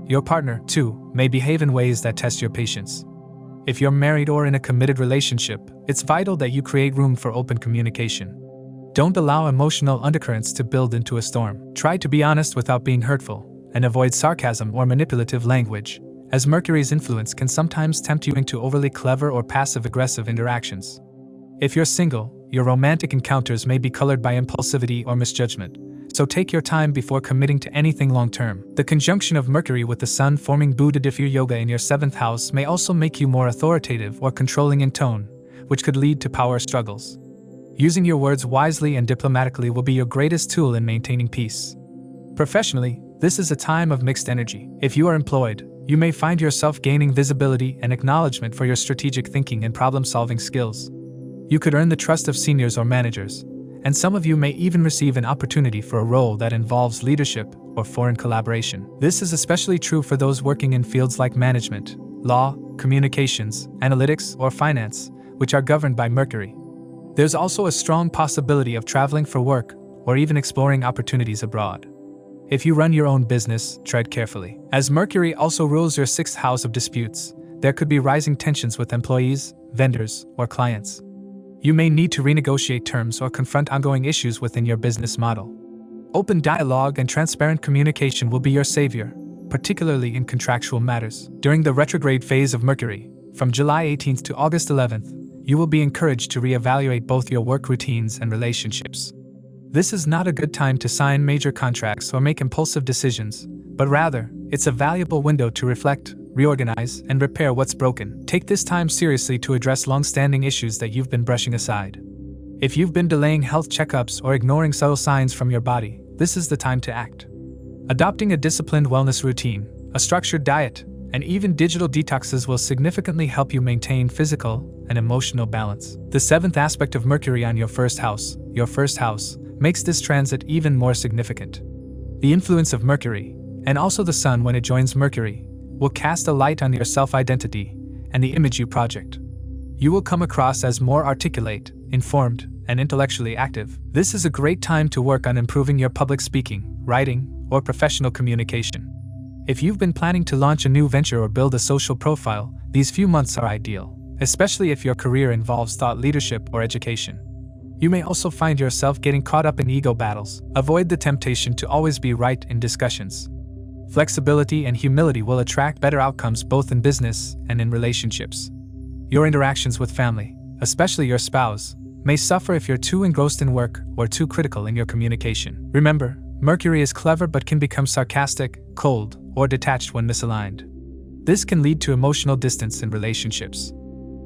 Your partner, too, may behave in ways that test your patience. If you're married or in a committed relationship, it's vital that you create room for open communication. Don't allow emotional undercurrents to build into a storm. Try to be honest without being hurtful, and avoid sarcasm or manipulative language, as Mercury's influence can sometimes tempt you into overly clever or passive-aggressive interactions. If you're single, your romantic encounters may be colored by impulsivity or misjudgment, so take your time before committing to anything long-term. The conjunction of Mercury with the Sun forming Buddha Diffur Yoga in your 7th house may also make you more authoritative or controlling in tone, which could lead to power struggles. Using your words wisely and diplomatically will be your greatest tool in maintaining peace. Professionally, this is a time of mixed energy. If you are employed, you may find yourself gaining visibility and acknowledgement for your strategic thinking and problem-solving skills. You could earn the trust of seniors or managers, and some of you may even receive an opportunity for a role that involves leadership or foreign collaboration. This is especially true for those working in fields like management, law, communications, analytics, or finance, which are governed by Mercury. There's also a strong possibility of traveling for work or even exploring opportunities abroad. If you run your own business, tread carefully. As Mercury also rules your 6th house of disputes, there could be rising tensions with employees, vendors, or clients. You may need to renegotiate terms or confront ongoing issues within your business model. Open dialogue and transparent communication will be your savior, particularly in contractual matters. During the retrograde phase of Mercury, from July 18th to August 11th, you will be encouraged to reevaluate both your work routines and relationships. This is not a good time to sign major contracts or make impulsive decisions, but rather, it's a valuable window to reflect, reorganize, and repair what's broken. Take this time seriously to address long-standing issues that you've been brushing aside. If you've been delaying health checkups or ignoring subtle signs from your body, this is the time to act. Adopting a disciplined wellness routine, a structured diet, and even digital detoxes will significantly help you maintain physical and emotional balance. The 7th aspect of Mercury on your first house, makes this transit even more significant. The influence of Mercury, and also the Sun when it joins Mercury, will cast a light on your self-identity and the image you project. You will come across as more articulate, informed, and intellectually active. This is a great time to work on improving your public speaking, writing, or professional communication. If you've been planning to launch a new venture or build a social profile, these few months are ideal, especially if your career involves thought leadership or education. You may also find yourself getting caught up in ego battles. Avoid the temptation to always be right in discussions. Flexibility and humility will attract better outcomes both in business and in relationships. Your interactions with family, especially your spouse, may suffer if you're too engrossed in work or too critical in your communication. Remember, Mercury is clever but can become sarcastic, cold, or detached when misaligned. This can lead to emotional distance in relationships.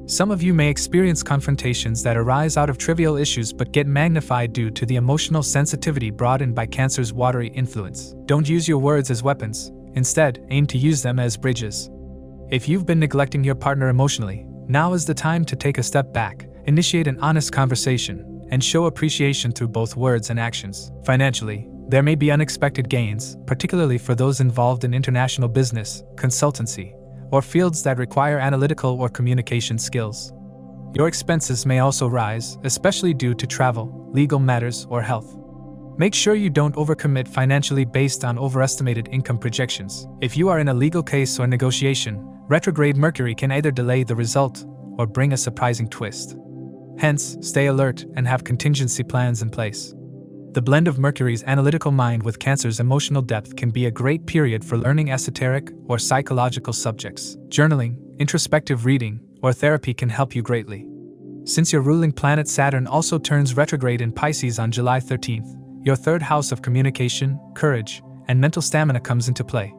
Some of you may experience confrontations that arise out of trivial issues but get magnified due to the emotional sensitivity brought in by Cancer's watery influence. Don't use your words as weapons. Instead, aim to use them as bridges. If you've been neglecting your partner emotionally, now is the time to take a step back, initiate an honest conversation, and show appreciation through both words and actions. Financially, there may be unexpected gains, particularly for those involved in international business, consultancy, or fields that require analytical or communication skills. Your expenses may also rise, especially due to travel, legal matters, or health. Make sure you don't overcommit financially based on overestimated income projections. If you are in a legal case or negotiation, retrograde Mercury can either delay the result or bring a surprising twist. Hence, stay alert and have contingency plans in place. The blend of Mercury's analytical mind with Cancer's emotional depth can be a great period for learning esoteric or psychological subjects. Journaling, introspective reading, or therapy can help you greatly. Since your ruling planet Saturn also turns retrograde in Pisces on July 13th, your third house of communication, courage, and mental stamina comes into play.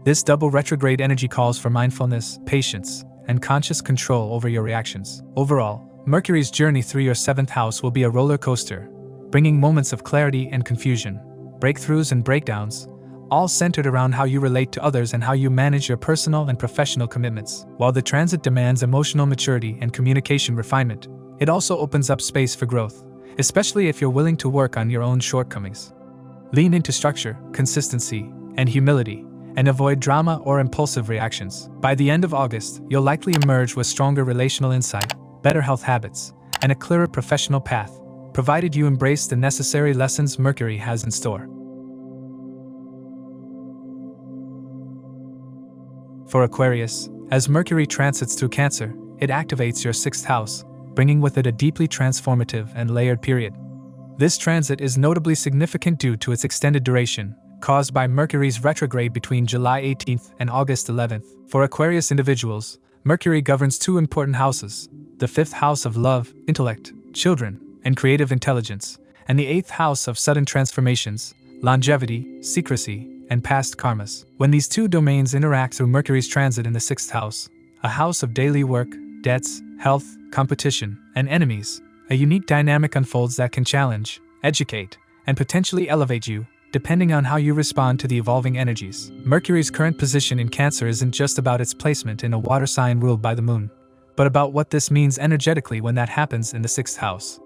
This double retrograde energy calls for mindfulness, patience, and conscious control over your reactions. Overall, Mercury's journey through your 7th house will be a roller coaster, bringing moments of clarity and confusion, breakthroughs and breakdowns, all centered around how you relate to others and how you manage your personal and professional commitments. While the transit demands emotional maturity and communication refinement, it also opens up space for growth, especially if you're willing to work on your own shortcomings. Lean into structure, consistency, and humility, and avoid drama or impulsive reactions. By the end of August, you'll likely emerge with stronger relational insight, better health habits, and a clearer professional path, provided you embrace the necessary lessons Mercury has in store. For Aquarius, as Mercury transits through Cancer, it activates your 6th house, bringing with it a deeply transformative and layered period. This transit is notably significant due to its extended duration, caused by Mercury's retrograde between July 18th and August 11th. For Aquarius individuals, Mercury governs 2 important houses: the 5th house of love, intellect, children, and creative intelligence, and the 8th house of sudden transformations, longevity, secrecy, and past karmas. When these 2 domains interact through Mercury's transit in the 6th house, a house of daily work, debts, health, competition, and enemies, a unique dynamic unfolds that can challenge, educate, and potentially elevate you, depending on how you respond to the evolving energies. Mercury's current position in Cancer isn't just about its placement in a water sign ruled by the moon, but about what this means energetically when that happens in the 6th house.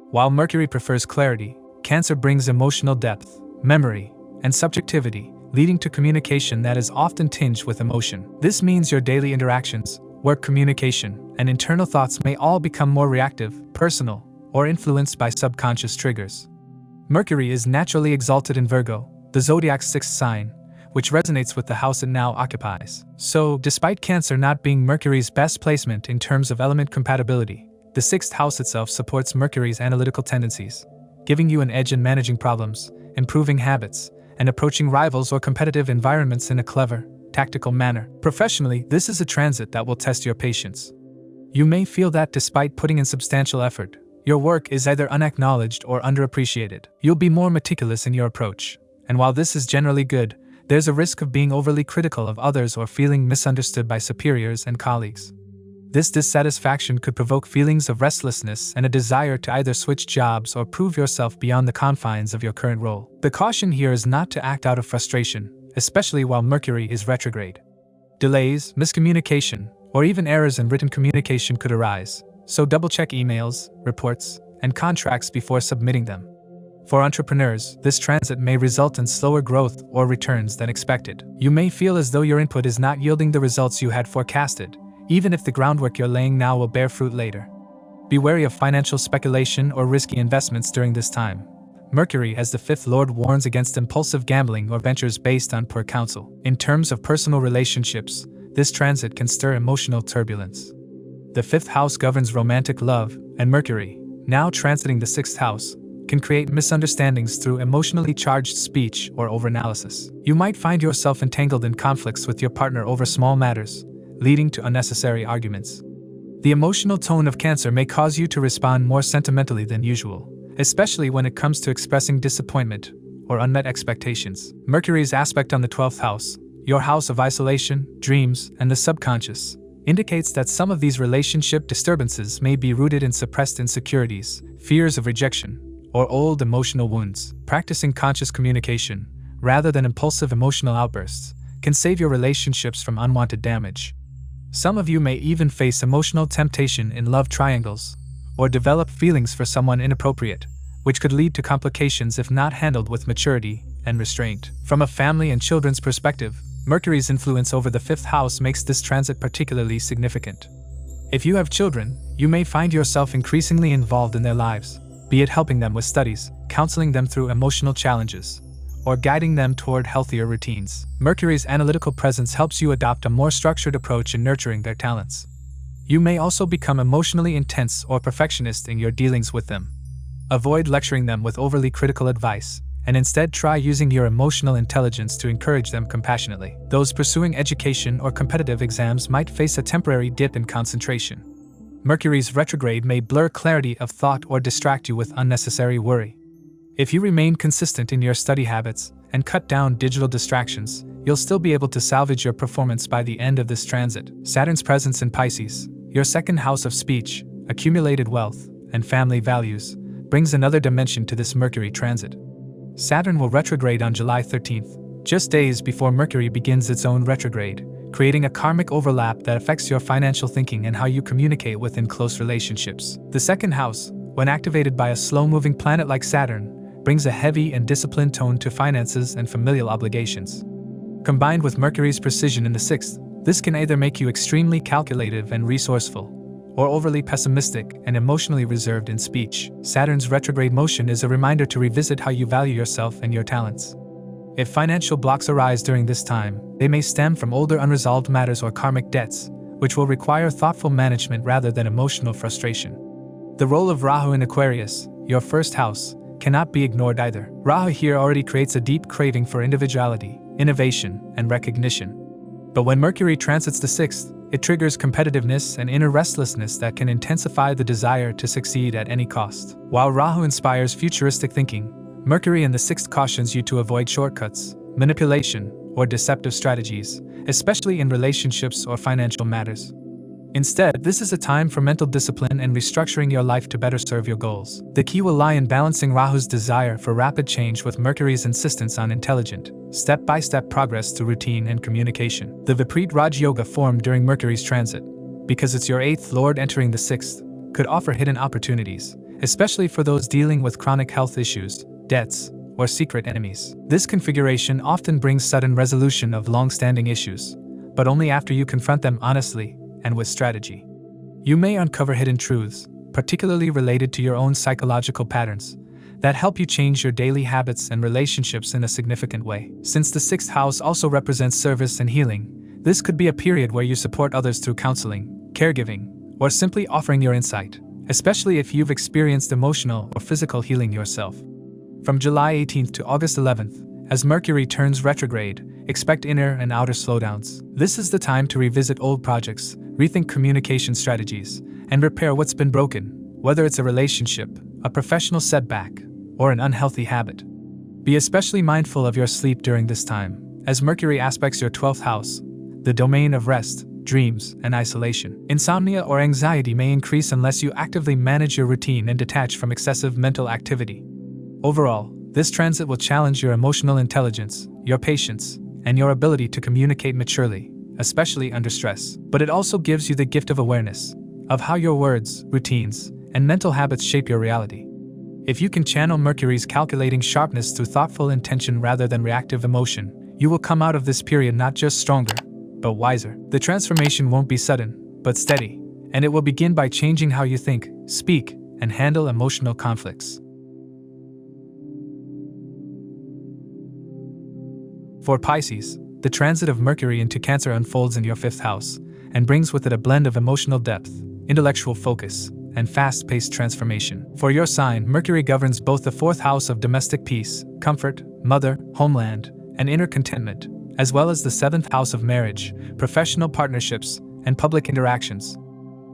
While Mercury prefers clarity, Cancer brings emotional depth, memory, and subjectivity, leading to communication that is often tinged with emotion. This means your daily interactions, work communication, and internal thoughts may all become more reactive, personal, or influenced by subconscious triggers. Mercury is naturally exalted in Virgo, the Zodiac's 6th sign, which resonates with the house it now occupies. So, despite Cancer not being Mercury's best placement in terms of element compatibility, the 6th house itself supports Mercury's analytical tendencies, giving you an edge in managing problems, improving habits, and approaching rivals or competitive environments in a clever, tactical manner. Professionally, this is a transit that will test your patience. You may feel that despite putting in substantial effort, your work is either unacknowledged or underappreciated. You'll be more meticulous in your approach, and while this is generally good, there's a risk of being overly critical of others or feeling misunderstood by superiors and colleagues. This dissatisfaction could provoke feelings of restlessness and a desire to either switch jobs or prove yourself beyond the confines of your current role. The caution here is not to act out of frustration, especially while Mercury is retrograde. Delays, miscommunication, or even errors in written communication could arise, so double-check emails, reports, and contracts before submitting them. For entrepreneurs, this transit may result in slower growth or returns than expected. You may feel as though your input is not yielding the results you had forecasted, even if the groundwork you're laying now will bear fruit later. Be wary of financial speculation or risky investments during this time. Mercury, as the 5th lord, warns against impulsive gambling or ventures based on poor counsel. In terms of personal relationships, this transit can stir emotional turbulence. The 5th house governs romantic love, and Mercury, now transiting the 6th house, can create misunderstandings through emotionally charged speech or overanalysis. You might find yourself entangled in conflicts with your partner over small matters, leading to unnecessary arguments. The emotional tone of Cancer may cause you to respond more sentimentally than usual, especially when it comes to expressing disappointment or unmet expectations. Mercury's aspect on the 12th house, your house of isolation, dreams, and the subconscious, indicates that some of these relationship disturbances may be rooted in suppressed insecurities, fears of rejection, or old emotional wounds. Practicing conscious communication, rather than impulsive emotional outbursts, can save your relationships from unwanted damage. Some of you may even face emotional temptation in love triangles, or develop feelings for someone inappropriate, which could lead to complications if not handled with maturity and restraint. From a family and children's perspective, Mercury's influence over the 5th house makes this transit particularly significant. If you have children, you may find yourself increasingly involved in their lives, be it helping them with studies, counseling them through emotional challenges, or guiding them toward healthier routines. Mercury's analytical presence helps you adopt a more structured approach in nurturing their talents. You may also become emotionally intense or perfectionist in your dealings with them. Avoid lecturing them with overly critical advice, and instead try using your emotional intelligence to encourage them compassionately. Those pursuing education or competitive exams might face a temporary dip in concentration. Mercury's retrograde may blur clarity of thought or distract you with unnecessary worry. If you remain consistent in your study habits and cut down digital distractions, you'll still be able to salvage your performance by the end of this transit. Saturn's presence in Pisces, your second house of speech, accumulated wealth, and family values, brings another dimension to this Mercury transit. Saturn will retrograde on July 13th, just days before Mercury begins its own retrograde, creating a karmic overlap that affects your financial thinking and how you communicate within close relationships. The second house, when activated by a slow-moving planet like Saturn, brings a heavy and disciplined tone to finances and familial obligations. Combined with Mercury's precision in the sixth, this can either make you extremely calculative and resourceful, or overly pessimistic and emotionally reserved in speech. Saturn's retrograde motion is a reminder to revisit how you value yourself and your talents. If financial blocks arise during this time, they may stem from older unresolved matters or karmic debts, which will require thoughtful management rather than emotional frustration. The role of Rahu in Aquarius, your first house, cannot be ignored either. Rahu here already creates a deep craving for individuality, innovation, and recognition. But when Mercury transits the sixth, it triggers competitiveness and inner restlessness that can intensify the desire to succeed at any cost. While Rahu inspires futuristic thinking, Mercury in the sixth cautions you to avoid shortcuts, manipulation, or deceptive strategies, especially in relationships or financial matters. Instead, this is a time for mental discipline and restructuring your life to better serve your goals. The key will lie in balancing Rahu's desire for rapid change with Mercury's insistence on intelligent, step-by-step progress through routine and communication. The Vipreet Raj Yoga formed during Mercury's transit, because it's your eighth lord entering the sixth, could offer hidden opportunities, especially for those dealing with chronic health issues, debts, or secret enemies. This configuration often brings sudden resolution of long-standing issues, but only after you confront them honestly and with strategy. You may uncover hidden truths, particularly related to your own psychological patterns, that help you change your daily habits and relationships in a significant way. Since the sixth house also represents service and healing, this could be a period where you support others through counseling, caregiving, or simply offering your insight, especially if you've experienced emotional or physical healing yourself. From July 18th to August 11th, as Mercury turns retrograde, expect inner and outer slowdowns. This is the time to revisit old projects, rethink communication strategies, and repair what's been broken, whether it's a relationship, a professional setback, or an unhealthy habit. Be especially mindful of your sleep during this time, as Mercury aspects your 12th house, the domain of rest, dreams, and isolation. Insomnia or anxiety may increase unless you actively manage your routine and detach from excessive mental activity. Overall, this transit will challenge your emotional intelligence, your patience, and your ability to communicate maturely, especially under stress. But it also gives you the gift of awareness, of how your words, routines, and mental habits shape your reality. If you can channel Mercury's calculating sharpness through thoughtful intention rather than reactive emotion, you will come out of this period not just stronger, but wiser. The transformation won't be sudden, but steady, and it will begin by changing how you think, speak, and handle emotional conflicts. For Pisces, the transit of Mercury into Cancer unfolds in your fifth house, and brings with it a blend of emotional depth, intellectual focus, and fast-paced transformation. For your sign, Mercury governs both the fourth house of domestic peace, comfort, mother, homeland, and inner contentment, as well as the seventh house of marriage, professional partnerships, and public interactions.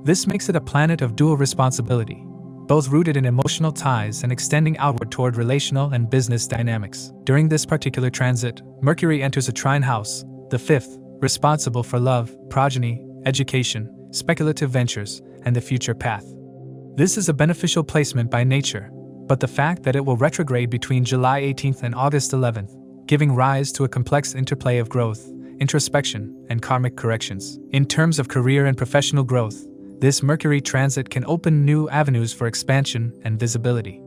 This makes it a planet of dual responsibility, both rooted in emotional ties and extending outward toward relational and business dynamics. During this particular transit, Mercury enters a trine house, the fifth, responsible for love, progeny, education, speculative ventures, and the future path. This is a beneficial placement by nature, but the fact that it will retrograde between July 18th and August 11th, giving rise to a complex interplay of growth, introspection, and karmic corrections. In terms of career and professional growth, this Mercury transit can open new avenues for expansion and visibility.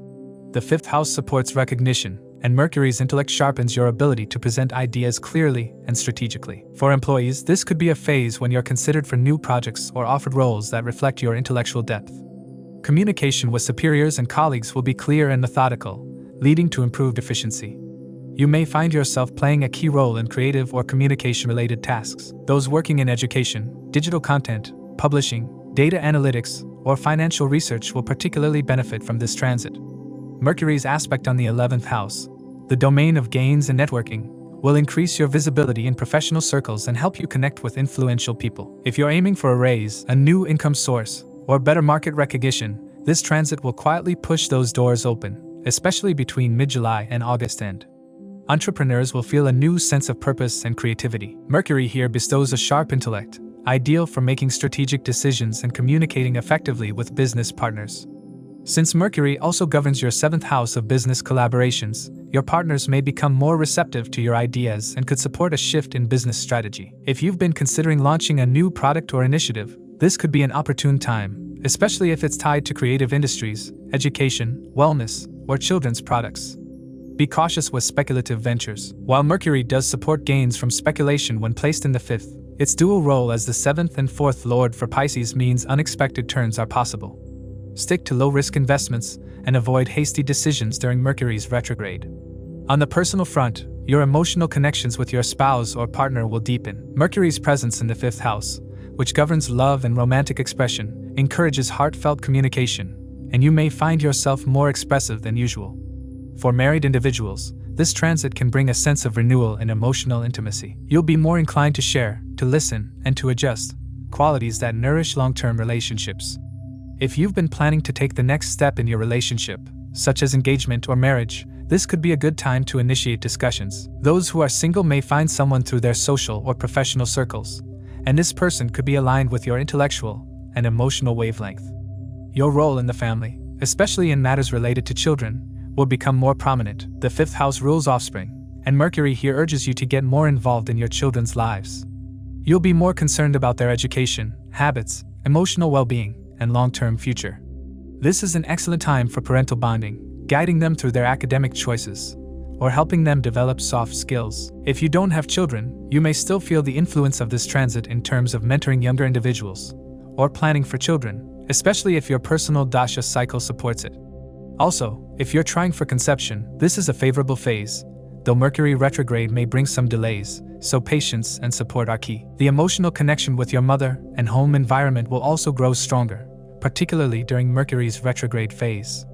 The fifth house supports recognition, and Mercury's intellect sharpens your ability to present ideas clearly and strategically. For employees, this could be a phase when you're considered for new projects or offered roles that reflect your intellectual depth. Communication with superiors and colleagues will be clear and methodical, leading to improved efficiency. You may find yourself playing a key role in creative or communication-related tasks. Those working in education, digital content, publishing, data analytics, or financial research will particularly benefit from this transit. Mercury's aspect on the 11th house, the domain of gains and networking, will increase your visibility in professional circles and help you connect with influential people. If you're aiming for a raise, a new income source, or better market recognition, this transit will quietly push those doors open, especially between mid-July and August end. Entrepreneurs will feel a new sense of purpose and creativity. Mercury here bestows a sharp intellect, ideal for making strategic decisions and communicating effectively with business partners. Since Mercury also governs your 7th house of business collaborations, your partners may become more receptive to your ideas and could support a shift in business strategy. If you've been considering launching a new product or initiative, this could be an opportune time, especially if it's tied to creative industries, education, wellness, or children's products. Be cautious with speculative ventures. While Mercury does support gains from speculation when placed in the 5th, its dual role as the 7th and 4th lord for Pisces means unexpected turns are possible. Stick to low-risk investments and avoid hasty decisions during Mercury's retrograde. On the personal front, your emotional connections with your spouse or partner will deepen. Mercury's presence in the 5th house, which governs love and romantic expression, encourages heartfelt communication, and you may find yourself more expressive than usual. For married individuals, this transit can bring a sense of renewal and emotional intimacy. You'll be more inclined to share, to listen, and to adjust, qualities that nourish long-term relationships. If you've been planning to take the next step in your relationship, such as engagement or marriage, this could be a good time to initiate discussions. Those who are single may find someone through their social or professional circles, and this person could be aligned with your intellectual and emotional wavelength. Your role in the family, especially in matters related to children, will become more prominent. The 5th house rules offspring, and Mercury here urges you to get more involved in your children's lives. You'll be more concerned about their education, habits, emotional well-being, and long-term future. This is an excellent time for parental bonding, guiding them through their academic choices, or helping them develop soft skills. If you don't have children, you may still feel the influence of this transit in terms of mentoring younger individuals, or planning for children, especially if your personal dasha cycle supports it. Also, if you're trying for conception, this is a favorable phase, though Mercury retrograde may bring some delays, so patience and support are key. The emotional connection with your mother and home environment will also grow stronger, particularly during Mercury's retrograde phase.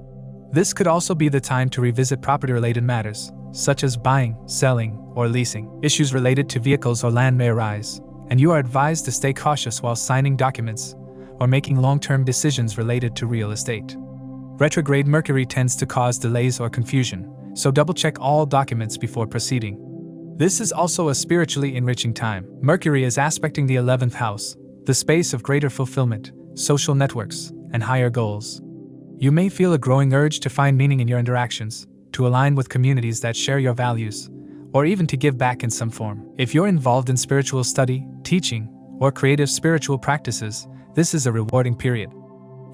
This could also be the time to revisit property-related matters, such as buying, selling, or leasing. Issues related to vehicles or land may arise, and you are advised to stay cautious while signing documents or making long-term decisions related to real estate. Retrograde Mercury tends to cause delays or confusion, so double-check all documents before proceeding. This is also a spiritually enriching time. Mercury is aspecting the 11th house, the space of greater fulfillment, social networks, and higher goals. You may feel a growing urge to find meaning in your interactions, to align with communities that share your values, or even to give back in some form. If you're involved in spiritual study, teaching, or creative spiritual practices, this is a rewarding period.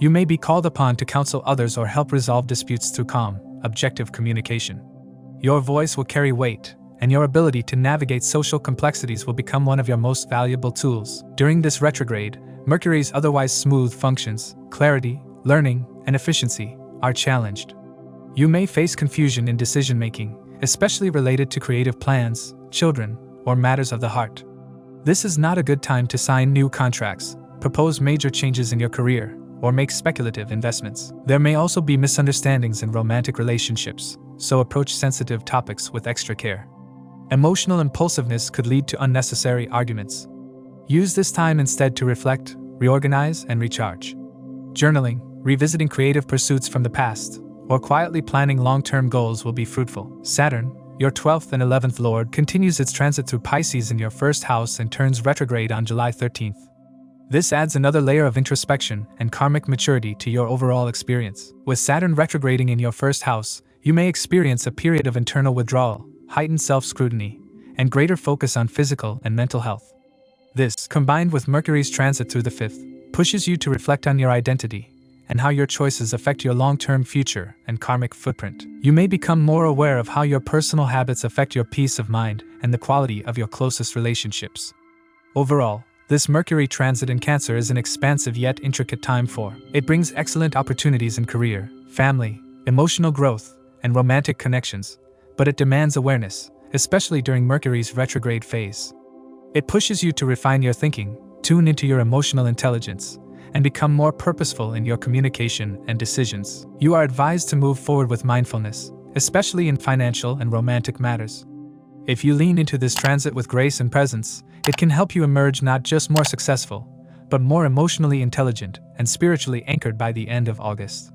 You may be called upon to counsel others or help resolve disputes through calm, objective communication. Your voice will carry weight, and your ability to navigate social complexities will become one of your most valuable tools. During this retrograde, Mercury's otherwise smooth functions, clarity, learning, and efficiency, are challenged. You may face confusion in decision-making, especially related to creative plans, children, or matters of the heart. This is not a good time to sign new contracts, propose major changes in your career, or make speculative investments. There may also be misunderstandings in romantic relationships, so approach sensitive topics with extra care. Emotional impulsiveness could lead to unnecessary arguments. Use this time instead to reflect, reorganize, and recharge. Journaling, revisiting creative pursuits from the past, or quietly planning long-term goals will be fruitful. Saturn, your 12th and 11th lord, continues its transit through Pisces in your 1st house and turns retrograde on July 13th. This adds another layer of introspection and karmic maturity to your overall experience. With Saturn retrograding in your 1st house, you may experience a period of internal withdrawal, heightened self-scrutiny, and greater focus on physical and mental health. This, combined with Mercury's transit through the 5th, pushes you to reflect on your identity and how your choices affect your long-term future and karmic footprint. You may become more aware of how your personal habits affect your peace of mind and the quality of your closest relationships. Overall, this Mercury transit in Cancer is an expansive yet intricate time for. It brings excellent opportunities in career, family, emotional growth, and romantic connections, but it demands awareness, especially during Mercury's retrograde phase. It pushes you to refine your thinking, tune into your emotional intelligence, and become more purposeful in your communication and decisions. You are advised to move forward with mindfulness, especially in financial and romantic matters. If you lean into this transit with grace and presence, it can help you emerge not just more successful, but more emotionally intelligent and spiritually anchored by the end of August.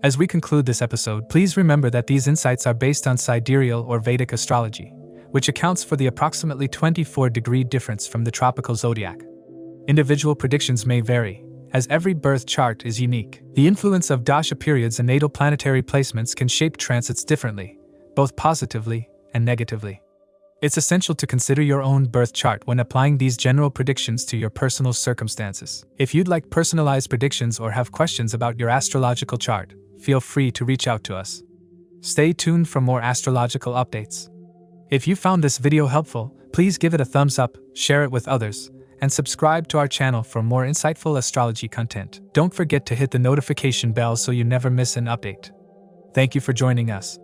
As we conclude this episode, please remember that these insights are based on Sidereal or Vedic Astrology, which accounts for the approximately 24-degree difference from the tropical zodiac. Individual predictions may vary, as every birth chart is unique. The influence of dasha periods and natal planetary placements can shape transits differently, both positively and negatively. It's essential to consider your own birth chart when applying these general predictions to your personal circumstances. If you'd like personalized predictions or have questions about your astrological chart, feel free to reach out to us. Stay tuned for more astrological updates. If you found this video helpful, please give it a thumbs up, share it with others, and subscribe to our channel for more insightful astrology content. Don't forget to hit the notification bell so you never miss an update. Thank you for joining us.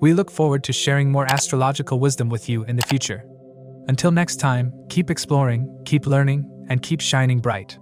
We look forward to sharing more astrological wisdom with you in the future. Until next time, keep exploring, keep learning, and keep shining bright.